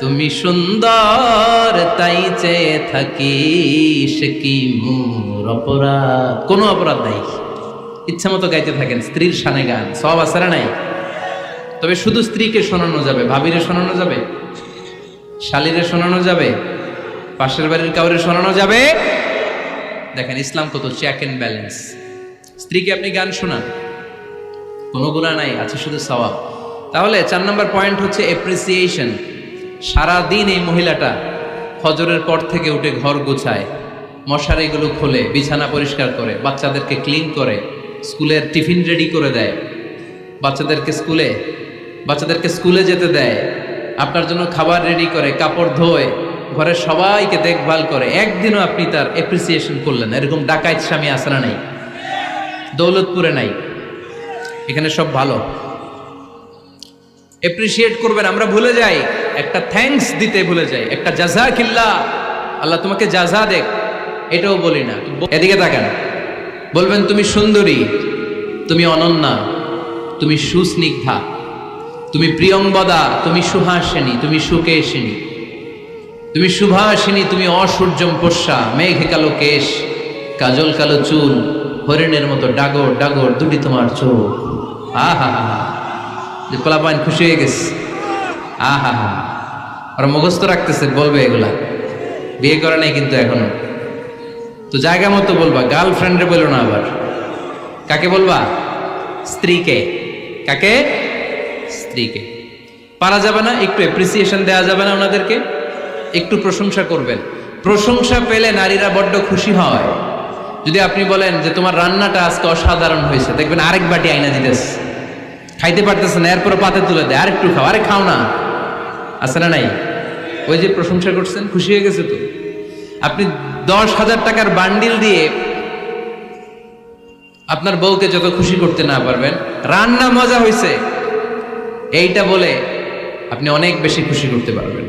তুমি সুন্দর তাই চেয়ে থাকি, সে কি মোর অপরাধ? কোনো অপরাধ নাই, ইচ্ছা মতো গাইতে থাকেন স্ত্রীর শানে গান, সব আছে না নাই? তবে শুধু স্ত্রীকে শোনানো যাবে, ভাবিরে শোনানো যাবে, শালীরে শোনানো যাবে, পাশের বাড়ির কাউরে শোনানো যাবে? দেখেন ইসলাম কত চেক এন্ড ব্যালেন্স। স্ত্রীকে আপনি গান শোনান, কোনো গুনাহ নাই, আছে শুধু সওয়াব। তাহলে 4 নম্বর পয়েন্ট হচ্ছে এপ্রিসিয়েশন। সারাদিন এই মহিলাটা ফজরের পর থেকে উঠে ঘর গোছায়, মশারিগুলো খোলে, বিছানা পরিষ্কার করে, বাচ্চাদেরকে ক্লিন করে, স্কুলের টিফিন রেডি করে দেয়, বাচ্চাদেরকে স্কুলে যেতে দেয়, আপনার জন্য খাবার রেডি করে, কাপড় ধোয়, ঘরের সবাইকে দেখভাল করে। একদিনও আপনি তার এপ্রিসিয়েশন করলেন? এরকম ডাকাইত স্বামী আছে না নাই? দৌলতপুরে নাই, এখানে সব ভালো। এপ্রিসিয়েট করবেন। আমরা ভুলে যাই, একটা থ্যাঙ্কস দিতে ভুলে যাই, একটা জাযাকিল্লাহ, আল্লাহ তোমাকে জাযা দেখ, এটাও বলি না। এদিকে তাকান, বলবেন তুমি সুন্দরী, তুমি অনন্যা, তুমি সুস্নিগ্ধা, তুমি প্রিয়ংবদা, তুমি সুহাসিনী, তুমি সুকেশিনী, তুমি সুভাষিনী, তুমি অসূর্যম পোষ্যা, মেঘ কালো কেশ, কাজল কালো চুল, হরিণের মতো ডাগর ডাগর দুটি তোমার চোখ। আহা হা হা, যে পোলাপাইন খুশি হয়ে গেছে। আহা হা, ওরা মুখস্থ রাখতেছে, বলবে এগুলা, বিয়ে করে নাই কিন্তু এখনো। তো জায়গা মতো বলবা, গার্লফ্রেন্ডে বলো না। আবার কাকে বলবা? স্ত্রীকে। কাকে? স্ত্রীকে। পারা যাবে না? একটু এপ্রিসিয়েশন দেওয়া যাবে না ওনাদেরকে? একটু প্রশংসা করবেন। প্রশংসা পেলে নারীরা বড্ড খুশি হয়। যদি আপনি বলেন যে তোমার রান্নাটা আজকে অসাধারণ হয়েছে, দেখবেন আরেক বাটি আইনা দিতেছে, খাইতে পারতেছে না, এরপরে পাতে তুলে দেয়, আরেকটু খাও, আরে খাও না, আছে না নাই? ওই যে প্রশংসা করছেন, খুশি হয়ে গেছে। তো আপনি 10,000 টাকার বান্ডিল দিয়ে আপনার বউকে যত খুশি করতে না পারবেন, রান্না মজা হয়েছে এইটা বলে আপনি অনেক বেশি খুশি করতে পারবেন।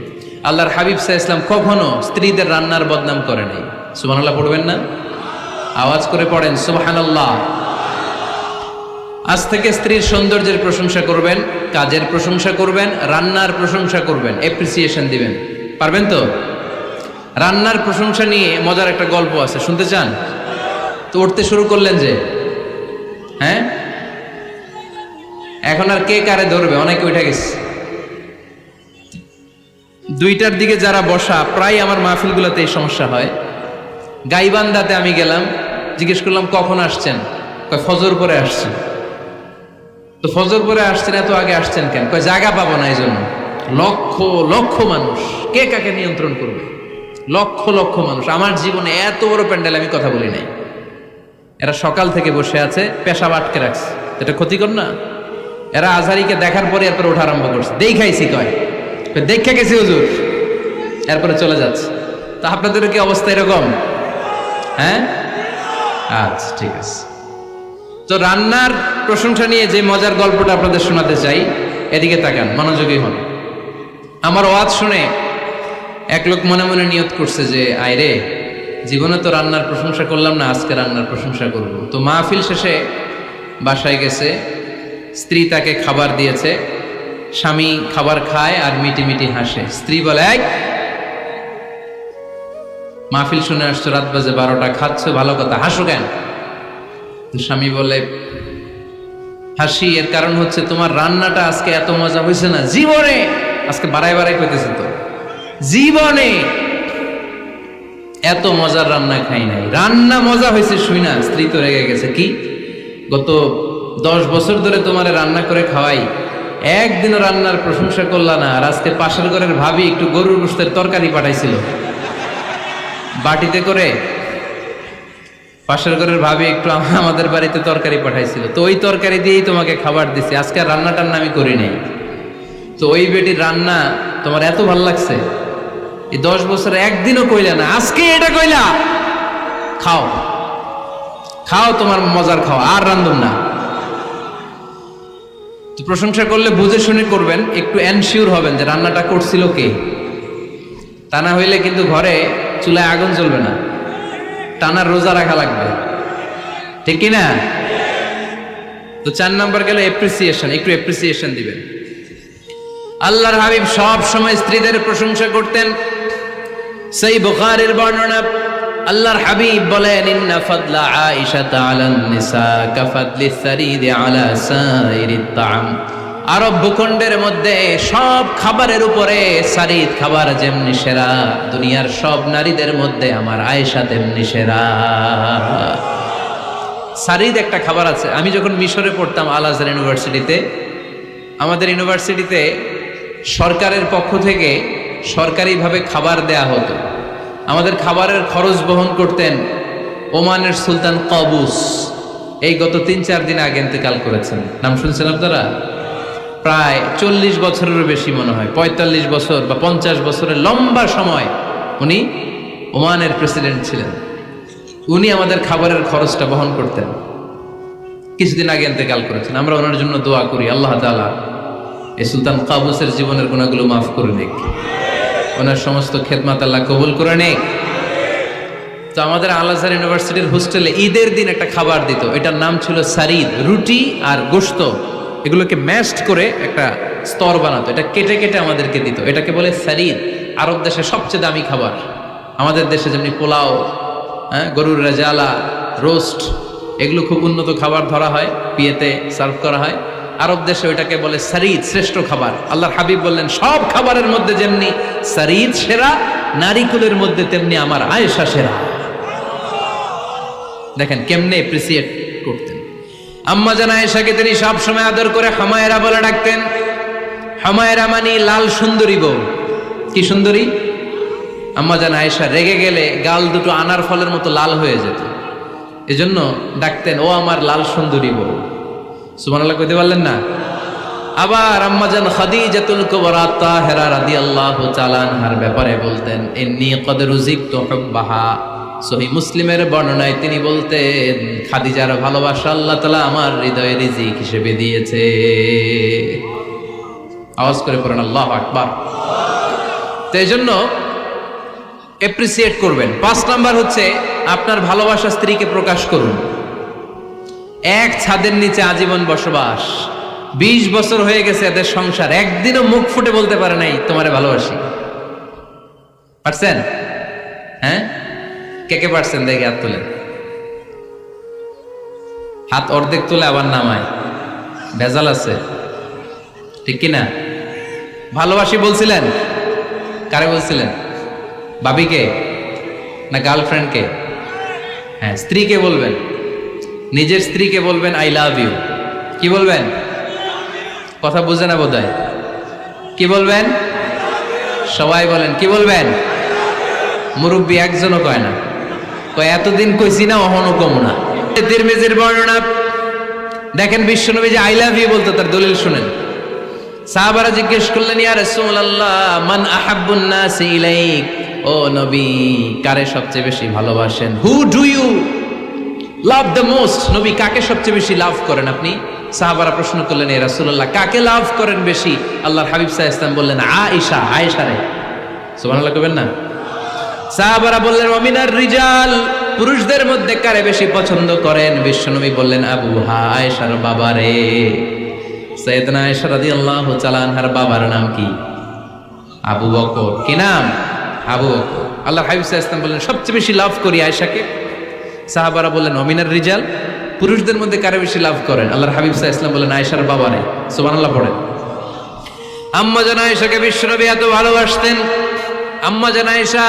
আল্লাহর হাবিব সাল্লাল্লাহু আলাইহি ওয়াসাল্লাম কখনো স্ত্রীদের রান্নার বদনাম করে নাই। সুবহানাল্লাহ পড়বেন না? আওয়াজ করে পড়েন সুবহানাল্লাহ। আজ থেকে স্ত্রীর সৌন্দর্যের প্রশংসা করবেন, কাজের প্রশংসা করবেন, রান্নার প্রশংসা করবেন, এপ্রিসিয়েশন দিবেন। পারবেন তো? রান্নার প্রশংসা নিয়ে মজার একটা গল্প আছে, শুনতে চান? তো উঠতে শুরু করলেন যে, হ্যাঁ, এখন আর কে কারে ধরবে? অনেকে উঠে গেছে। 2টার দিকে যারা বসা, প্রায় আমার মাহফিলগুলোতে এই সমস্যা হয়। গাইবান্ধাতে আমি গেলাম, জিজ্ঞেস করলাম কখন আসছেন? কয় ফজর পরে আসছেন। তো ফজর পরে আসছেন, এত আগে আসছেন কেন? কয় জায়গা পাবো না, এই জন্য। লক্ষ লক্ষ মানুষ, কে কাকে নিয়ন্ত্রণ করবে? লক্ষ লক্ষ মানুষ। আমার জীবনে এত বড় প্যান্ডেল আমি কথা বলি নাই। এরা সকাল থেকে বসে আছে, পেশাব আটকে রাখছে, এটা ক্ষতিকর না? এরা আজহারিকে দেখার পরে এরপরে ওঠা আরম্ভ করছে, দেখাইছি, কয় দেখে গেছি হুজুর, এরপরে চলে যাচ্ছে। তা আপনাদের কি অবস্থা এরকম? হ্যাঁ, আচ্ছা ঠিক আছে। তো রান্নার প্রশংসা নিয়ে যে মজার গল্পটা আপনাদের শোনাতে চাই, এদিকে তাকান, মনোযোগী হন। আমার ওয়াজ শুনে এক লোক মনে মনে নিয়ত করছে যে আয়রে, জীবনে তো রান্নার প্রশংসা করলাম না, আজকে রান্নার প্রশংসা করব। তো মাহফিল শেষে বাসায় গেছে, স্ত্রী তাকে খাবার দিয়েছে, স্বামী খাবার খায় আর মিটি মিটি হাসে। স্ত্রী বলে, এই মাহফিল শুনে আসছো, রাত বাজে 12টা, খাচ্ছ ভালো কথা, হাসো কেন? তো স্বামী বলে, হাসি এর কারণ হচ্ছে তোমার রান্নাটা আজকে এত মজা হয়েছে না জীবনে, আজকে বাড়াই বাড়াই পেতেছে, তো জীবনে এত মজার রান্না খাই নাই। রান্না মজা হয়েছে শুই না, স্ত্রী তো রেগে গেছে। কি, গত 10 বছর ধরে তোমারে রান্না করে খাওয়াই, একদিনও রান্নার প্রশংসা করলা না, আর আজকে পাশের ঘরের ভাবি একটু গরুর গোশতের তরকারি পাঠাইছিল বাটিতে করে, পাশের ঘরের ভাবি একটু আমাদের বাড়িতে তরকারি পাঠাইছিল, তো ওই তরকারি দিয়েই তোমাকে খাবার দিছি, আজকে আর রান্না টান্না আমি করি নাই। তো ওই বেটির রান্না তোমার এত ভালো লাগছে, এই 10 বছরে একদিনও কইলা না, আজকে এটা কইলা খাও খাও, তোমার মজার খাও, আর রান্ধুম না। তো প্রশংসা করলে বুঝে শুনে করবেন, একটু এনশিওর হবেন যে রান্নাটা করছিল কে। তা না হইলে কিন্তু ঘরে চুলায় আগুন জ্বলবে না, টানার রোজা রাখা লাগবে, ঠিক কিনা? তো 4 নাম্বার গেল এপ্রিসিয়েশন, একটু এপ্রিসিয়েশন দিবেন। আল্লাহর হাবিব সব সময় স্ত্রীদের প্রশংসা করতেন। সেই বুখারীর বর্ণনা, আল্লাহর হাবিব বলেন, ইন্না ফাদলা আয়েশা আলান নিসা কাফাদলিস সারিদ আলা সাইরিত তাআম। আরব ভূখণ্ডের মধ্যে সব খাবারের উপরে সারিদ খাবার যেমনি সেরা, দুনিয়ার সব নারীদের মধ্যে আমার আয়েশা তেমনি সেরা। সারিদ একটা খাবার আছে। আমি যখন মিশরে পড়তাম আল আজহার ইউনিভার্সিটিতে, আমাদের ইউনিভার্সিটিতে সরকারের পক্ষ থেকে সরকারিভাবে খাবার দেয়া হতো। আমাদের খাবারের খরচ বহন করতেন ওমানের সুলতান কাবুস। এই গত 3-4 দিন আগে ইন্তেকাল করেছেন, নাম শুনছেন আপনারা? প্রায় 40 বছরেরও বেশি মনে হয়, 45 বছর বা 50 বছরের লম্বা সময় উনি ওমানের প্রেসিডেন্ট ছিলেন। উনি আমাদের খাবারের খরচটা বহন করতেন। কিছুদিন আগে ইন্তেকাল করেছেন। আমরা ওনার জন্য দোয়া করি, আল্লাহ তাআলা এই সুলতান কাবুসের জীবনের গুনাহগুলো মাফ করে নিক, ওনার সমস্ত খেদমত আল্লাহ কবুল করে নিক। তো আমাদের আল আজহার ইউনিভার্সিটির হোস্টেলে ঈদের দিন একটা খাবার দিত, এটার নাম ছিল সারিদ। রুটি আর গোশত এগুলোকে ম্যাশড করে একটা স্তর বানাতো, এটা কেটে কেটে আমাদেরকে দিত, এটাকে বলে সারিদ। আরব দেশে সবচেয়ে দামি খাবার। আমাদের দেশে যেমনি পোলাও, গরুর রেজালা, রোস্ট, এগুলো খুব উন্নত খাবার ধরা হয়, বিয়েতে সার্ভ করা হয়। আরব দেশে ওইটাকে বলে সারিদ, শ্রেষ্ঠ খাবার। আল্লাহর হাবিব বললেন, সব খাবারের মধ্যে যেমনি সারিদ সেরা, নারীকুলের মধ্যে তেমনি আমার আয়েশা সেরা। দেখেন কেমনে এপ্রিসিয়েট করতেন। আম্মা জান আয়েশাকে তিনি সব সময় আদর করে হামায়রা বলে ডাকতেন। হামায়রা মানে লাল সুন্দরী বউ। কি সুন্দরী? আম্মা জান আয়েশা রেগে গেলে গাল দুটো আনার ফলের মতো লাল হয়ে যেত, এজন্য ডাকতেন, ও আমার লাল সুন্দরী বউ। সুবহানাল্লাহ কইতে পারলেন না? আবার আম্মা জান খাদিজাতুল কুবরা তাহেরা রাদিয়াল্লাহু তাআলা আনহার ব্যাপারে বলতেন, ইন্নী ক্বাদ রুজিকতু হুব্বাহা। সহিহ মুসলিমের বর্ণনায় তিনি বলতেন, খাদিজার ভালোবাসা আল্লাহ তাআলা আমার হৃদয়ে রিজিক হিসেবে দিয়েছে। আওয়াজ করে পড়েন আল্লাহু আকবার। তো এজন্য এপ্রিসিয়েট করবেন। 5 নাম্বার হচ্ছে আপনার ভালোবাসা স্ত্রীকে প্রকাশ করুন। এক ছাদের নিচে আজীবন বসবাস, 20 বছর হয়ে গেছে এদের সংসার, একদিনও মুখ ফুটে বলতে পারে নাই তোমারে ভালোবাসি। পারছেন? হ্যাঁ, কে কে পারছেন? দেখে হাত তোলেন। হাত অর্ধেক তুলে আবার নামায়, ভেজাল আছে, ঠিক কিনা? ভালোবাসি বলছিলেন? কারে বলছিলেন? ভাবিকে না গার্লফ্রেন্ডকে? হ্যাঁ, স্ত্রীকে বলবেন। নিজের স্ত্রীকে বলবেন আই লাভ ইউ। কি বলবেন? কথা বুঝে না বোধহয়। কি বলবেন? সবাই বলেন, কি বলবেন? মুরব্বী একজনও কয় না, কয় এতদিন কইছি না, অহনো কম না। তিরমিজির বর্ণনা দেখেন, বিশ্বনবী যে আই লাভ ইউ বলতো তার দলিল শুনেন। সাহাবারা জিজ্ঞেস করলেন, ইয়া রাসূলুল্লাহ, মান আহাব্বুন নাসি ইলাইক, ও নবী কারে সবচেয়ে বেশি ভালোবাসেন? Who do you love the most? নবী কাকে সবচেয়ে বেশি লাভ করেন আপনি? সাহাবারা প্রশ্ন করলেন, ইয়া রাসূলুল্লাহ কাকে লাভ করেন বেশি? আল্লাহর হাবিব সাল্লাল্লাহু আলাইহি ওয়াসাল্লাম বললেন, আয়েশা, আয়েশারে। সুবহানাল্লাহ কইবেন না? সাহাবারা বললেন, ওমিনার রিজাল, পুরুষদের মধ্যে কারে বেশি পছন্দ করেন? বিশ্বনবী বললেন, আবুহা, আয়েশার বাবারে। সাইয়েদনা আয়েশা রাদিয়াল্লাহু তাআলা আনহার বাবার নাম কি? আবু বকর। কি নাম? আবু বকর। আল্লাহর হাবিব সাল্লাল্লাহু আলাইহি ওয়াসাল্লাম বললেন, সবচেয়ে বেশি লাভ করি আয়েশাকে। সাহাবারা বললেন, ওমিনার রিজাল, পুরুষদের মধ্যে কারে বেশি লাভ করেন? আল্লাহর হাবিব সাল্লাল্লাহু আলাইহি ওয়াসাল্লাম বললেন, আয়েশার বাবারে। সুবহানাল্লাহ পড়েন। আম্মা জান আয়েশাকে বিশ্বনবী এত ভালোবাসতেন। আম্মা জান আয়েশা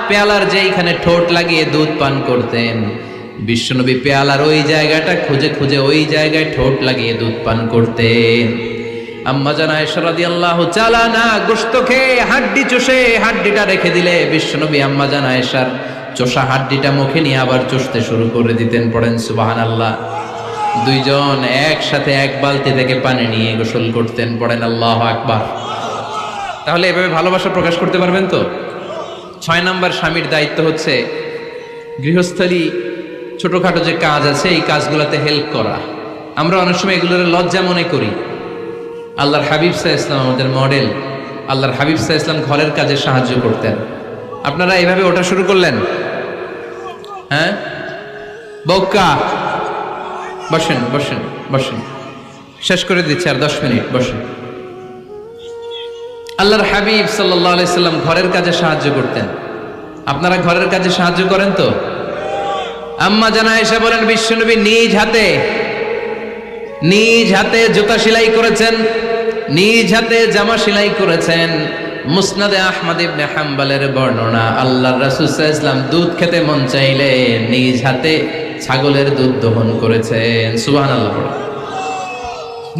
পেয়ালার যেইখানে ঠোঁট লাগিয়ে দুধ পান করতেন, বিশ্বনবী পেয়ালার ওই জায়গাটা খুঁজে খুঁজে ওই জায়গায় ঠোঁট লাগিয়ে দুধ পান করতেন। আম্মা জান আয়েশা রাদিয়াল্লাহু তাআলা না গোশত খেয়ে হাড্ডি চষে হাড্ডিটা রেখে দিলে বিশ্বনবী আম্মা জান আয়েশার চোষা হাড্ডিটা মুখে নিয়ে আবার চষতে শুরু করে দিতেন। পড়েন সুবহানাল্লাহ। দুইজন একসাথে এক বালতি থেকে পানি নিয়ে গোসল করতেন। পড়েন আল্লাহু আকবার। তাহলে এভাবে ভালোবাসা প্রকাশ করতে পারবেন তো? 6 নাম্বার স্বামীর দায়িত্ব হচ্ছে গৃহস্থলী ছোটখাটো যে কাজ আছে এই কাজগুলোতে হেল্প করা। আমরা অনেক সময় এগুলোর লজ্জা মনে করি। আল্লাহর হাবিব সাল্লাল্লাহু আলাইহি ওয়াসাল্লাম আমাদের মডেল। আল্লাহর হাবিব সাল্লাল্লাহু আলাইহি ওয়াসাল্লাম ঘরের কাজে সাহায্য করতেন। আপনারা এইভাবে ওঠা শুরু করলেন? হ্যাঁ, বউকা বসেন বসেন বসেন, শেষ করে দিচ্ছি আর 10 মিনিট, বসেন। আল্লাহর হাবিব সাল্লাল্লাহু আলাইহি সাল্লাম ঘরের কাজে সাহায্য করতেন। আপনারা ঘরের কাজে সাহায্য করেন তো? আম্মা জান আয়েশা বলেন বিশ্বনবী নিজ হাতে জুতা সেলাই করেছেন, নিজ হাতে জামা সেলাই করেছেন। মুসনাদে আহমদ ইবনে হাম্বলের বর্ণনা, আল্লাহর রাসূল সাল্লাল্লাহু আলাইহি ওয়াসাল্লাম দুধ খেতে মন চাইলে নিজ হাতে ছাগলের দুধ দহন করেছেন। সুবহানাল্লাহ।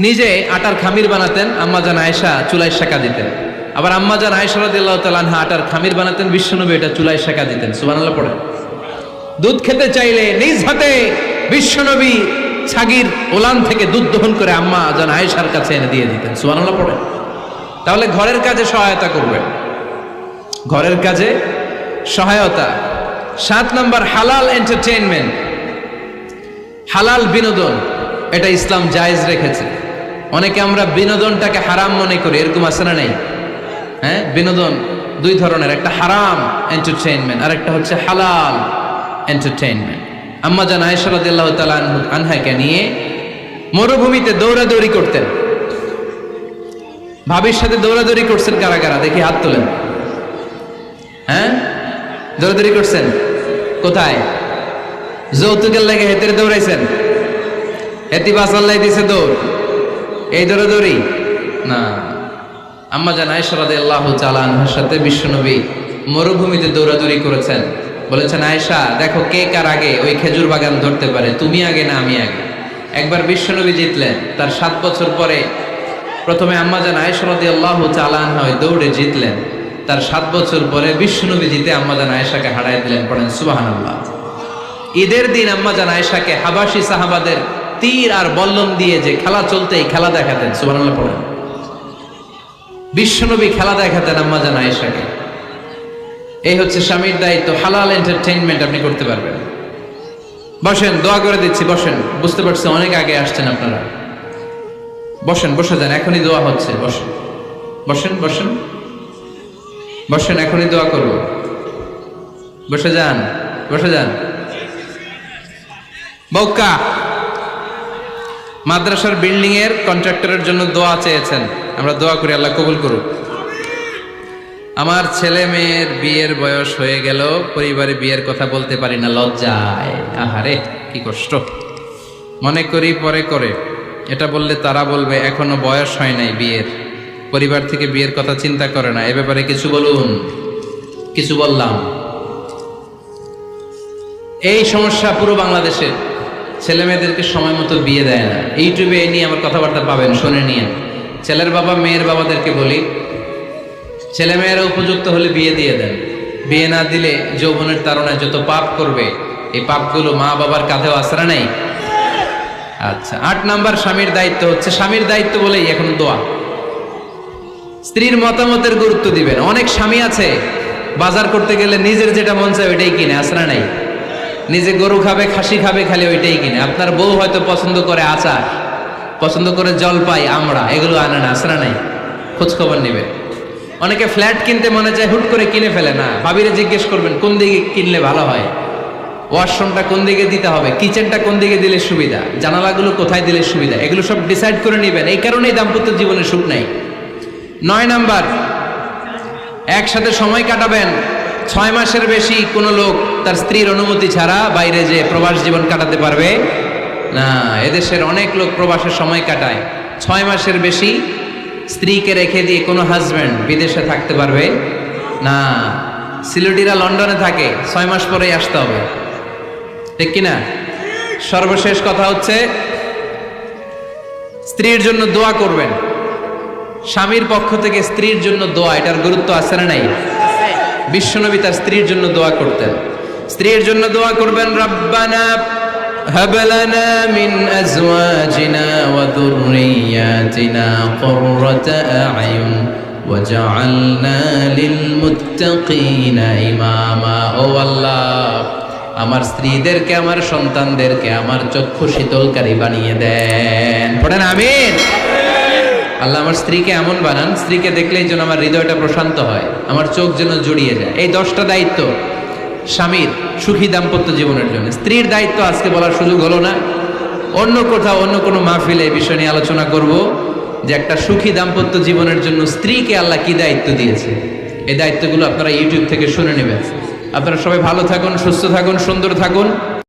নিজে আটার খামির বানাতেন, আম্মা জান আয়েশা চুলায় সেকা দিতেন। আবার আম্মা জান আয়েশা রাদিয়াল্লাহু তাআলা আনহা আটার খামির বানাতেন, বিশ্বনবী এটা চুলায় সেকা দিতেন। সুবহানাল্লাহ পড়ে। দুধ খেতে চাইলে নিজ হাতে বিশ্বনবী ছাগির ওলান থেকে দুধ দহন করে আম্মা জান আয়েশার কাছে এনে দিয়ে দিতেন। সুবহানাল্লাহ পড়ে। তাহলে ঘরের কাজে সহায়তা করবেন, ঘরের কাজে সহায়তা। 7 নাম্বার হালাল এন্টারটেইনমেন্ট, হালাল বিনোদন, এটা ইসলাম জায়েজ রেখেছে। অনেকে আমরা বিনোদনটাকে হারাম মনে করি, এরকম আছে না নাই? হ্যাঁ, বিনোদন 2 ধরনের, একটা হারাম এন্টারটেইনমেন্ট আর একটা হচ্ছে হালাল এন্টারটেইনমেন্ট। আম্মা জান আয়েশা রাদিয়াল্লাহু তাআলা আনহাকে নিয়ে মরুভূমিতে দৌড়াদৌড়ি করতেন। ভাবির সাথে দৌড়াদৌড়ি করছেন কারা কারা? দেখি হাত তোলেন। হ্যাঁ, দৌড়াদৌড়ি করছেন কোথায়? যৌতুকের লাগে হেতের দৌড়াইছেন? হেতি বাসাল্লাই দিছে দৌড়, এই দৌড়াদৌড়ি না। আম্মা জান আয়েশা রাদিয়াল্লাহু তাআলা আনহার সাথে বিশ্বনবী মরুভূমিতে দৌড়াদৌড়ি করেছেন। বলেছেন, আয়েশা দেখো কে কার আগে ওই খেজুর বাগান ধরতে পারে, তুমি আগে না আমি আগে। একবার বিশ্বনবী জিতলেন, তার 7 বছর পরে প্রথমে আম্মা জান আয়েশা রাদিয়াল্লাহু তাআলা আনহা দৌড়ে জিতলেন। তার 7 বছর পরে বিশ্বনবী জিতে আম্মা জান আয়েশাকে হারায় দিলেন। পড়েন সুবহানাল্লাহ। ঈদের দিন আম্মা জান আয়েশাকে হাবাসী সাহাবাদের তীর আর বল্লম দিয়ে যে খেলা চলতেই খেলা দেখাতেন। সুবহানাল্লাহ পড়েন। বিশ্বনবী খেলা দেখাতেন আম্মা জান আয়েশাকে। এই হচ্ছে স্বামীর দায়িত্ব। হালাল এন্টারটেইনমেন্ট আপনি করতে পারবেন। বসেন, দোয়া করে দিচ্ছি, বসেন। বুঝতে পারছি অনেক আগে আসছেন আপনারা। বসেন, বসে যান, এখনই দোয়া হচ্ছে। বসেন বসেন বসেন বসেন, এখনই দোয়া করব। বসে যান, বসে যান। বউকা মাদ্রাসার বিল্ডিং এর কন্ট্রাক্টরের জন্য দোয়া চেয়েছেন, আমরা দোয়া করি আল্লাহ কবুল করুক। আমার ছেলে মেয়ের বিয়ের বয়স হয়ে গেল, পরিবারে বিয়ের কথা বলতে পারি না, লজ্জায়। আহারে কি কষ্ট। মনে করি পরে করে, এটা বললে তারা বলবে এখনো বয়স হয় নাই বিয়ের, পরিবার থেকে বিয়ের কথা চিন্তা করে না। এ ব্যাপারে কিছু বলুন। কিছু বললাম। এই সমস্যা পুরো বাংলাদেশে, ছেলে মেয়েদেরকে সময় মতো বিয়ে দেয় না। ইউটিউবে এই নিয়ে আমার কথাবার্তা পাবেন, শুনে নিয়ে। ছেলের বাবা মেয়ের বাবাদেরকে বলি, ছেলে মেয়েরা উপযুক্ত হলে বিয়ে দিয়ে দেন। বিয়ে না দিলে যৌবনের তাড়নায় যত পাপ করবে, এই পাপগুলো মা বাবার কাঁধেও আছড়া নাই। আচ্ছা, 8 নাম্বার স্বামীর দায়িত্ব হচ্ছে, স্বামীর দায়িত্ব বলেই এখন দোয়া। স্ত্রীর মতামতের গুরুত্ব দিবেন। অনেক স্বামী আছে বাজার করতে গেলে নিজের যেটা মন চায় ওইটাই কিনে, আছড়া নাই। নিজে গরু খাবে, খাসি খাবে, খালি ওইটাই কিনে। আপনার বউ হয়তো পছন্দ করে আচার, পছন্দ করে জলপাই, আমড়া, এগুলো আনে না, আছড়া নাই। খোঁজ খবর নিবে। অনেকে ফ্ল্যাট কিনতে মনে চায়, হুট করে কিনে ফেলে না। ভাবিরে জিজ্ঞেস করবেন কোন দিকে কিনলে ভালো হয়, ওয়াশরুমটা কোন দিকে দিতে হবে, কিচেনটা কোন দিকে দিলে সুবিধা, জানালাগুলো কোথায় দিলে সুবিধা, এগুলো সব ডিসাইড করে নেবেন। এই কারণেই দাম্পত্য জীবনে সুখ নাই। 9 নাম্বার, একসাথে সময় কাটাবেন। 6 মাসের বেশি কোনো লোক তার স্ত্রীর অনুমতি ছাড়া বাইরে যে প্রবাস জীবন কাটাতে পারবে না। এদেশের অনেক লোক প্রবাসে সময় কাটায়। 6 মাসের বেশি স্ত্রীকে রেখে দিয়ে কোনো হাজব্যান্ড বিদেশে থাকতে পারবে না। সিলেটিরা লন্ডনে থাকে, 6 মাস পরেই আসতে হবে, ঠিক কিনা? সর্বশেষ কথা হচ্ছে, স্ত্রীর জন্য দোয়া করবেন। স্বামীর পক্ষ থেকে স্ত্রীর জন্য দোয়া, এটার গুরুত্ব আছে না নাই? বিশ্বনবী তার স্ত্রীর জন্য দোয়া করতেন। স্ত্রীর জন্য দোয়া করবেন, রব্বানা হাব লানা মিন আজওয়াজিনা ওয়া যুররিয়াতিনা কুররাতা আ'য়ুন ওয়াজআলনা লিল মুত্তাকিনা ইমামা। ও আল্লাহ, আমার স্ত্রীদেরকে, আমার সন্তানদেরকে আমার চক্ষু শীতলকারী বানিয়ে দেন। পড়েন আমিন। আল্লাহ আমার স্ত্রীকে এমন বানান, স্ত্রীকে দেখলেই যেন আমার হৃদয়টা প্রশান্ত হয়, আমার চোখ যেন জুড়িয়ে যায়। এই 10টা দায়িত্ব স্বামীর সুখী দাম্পত্য জীবনের জন্য। স্ত্রীর দায়িত্ব আজকে বলার সুযোগ হলো না, অন্য কোথাও অন্য কোনো মাহফিলে এই বিষয় নিয়ে আলোচনা করব যে একটা সুখী দাম্পত্য জীবনের জন্য স্ত্রীকে আল্লাহ কি দায়িত্ব দিয়েছে। এই দায়িত্বগুলো আপনারা ইউটিউব থেকে শুনে নেবেন। আপনারা সবাই ভালো থাকুন, সুস্থ থাকুন, সুন্দর থাকুন।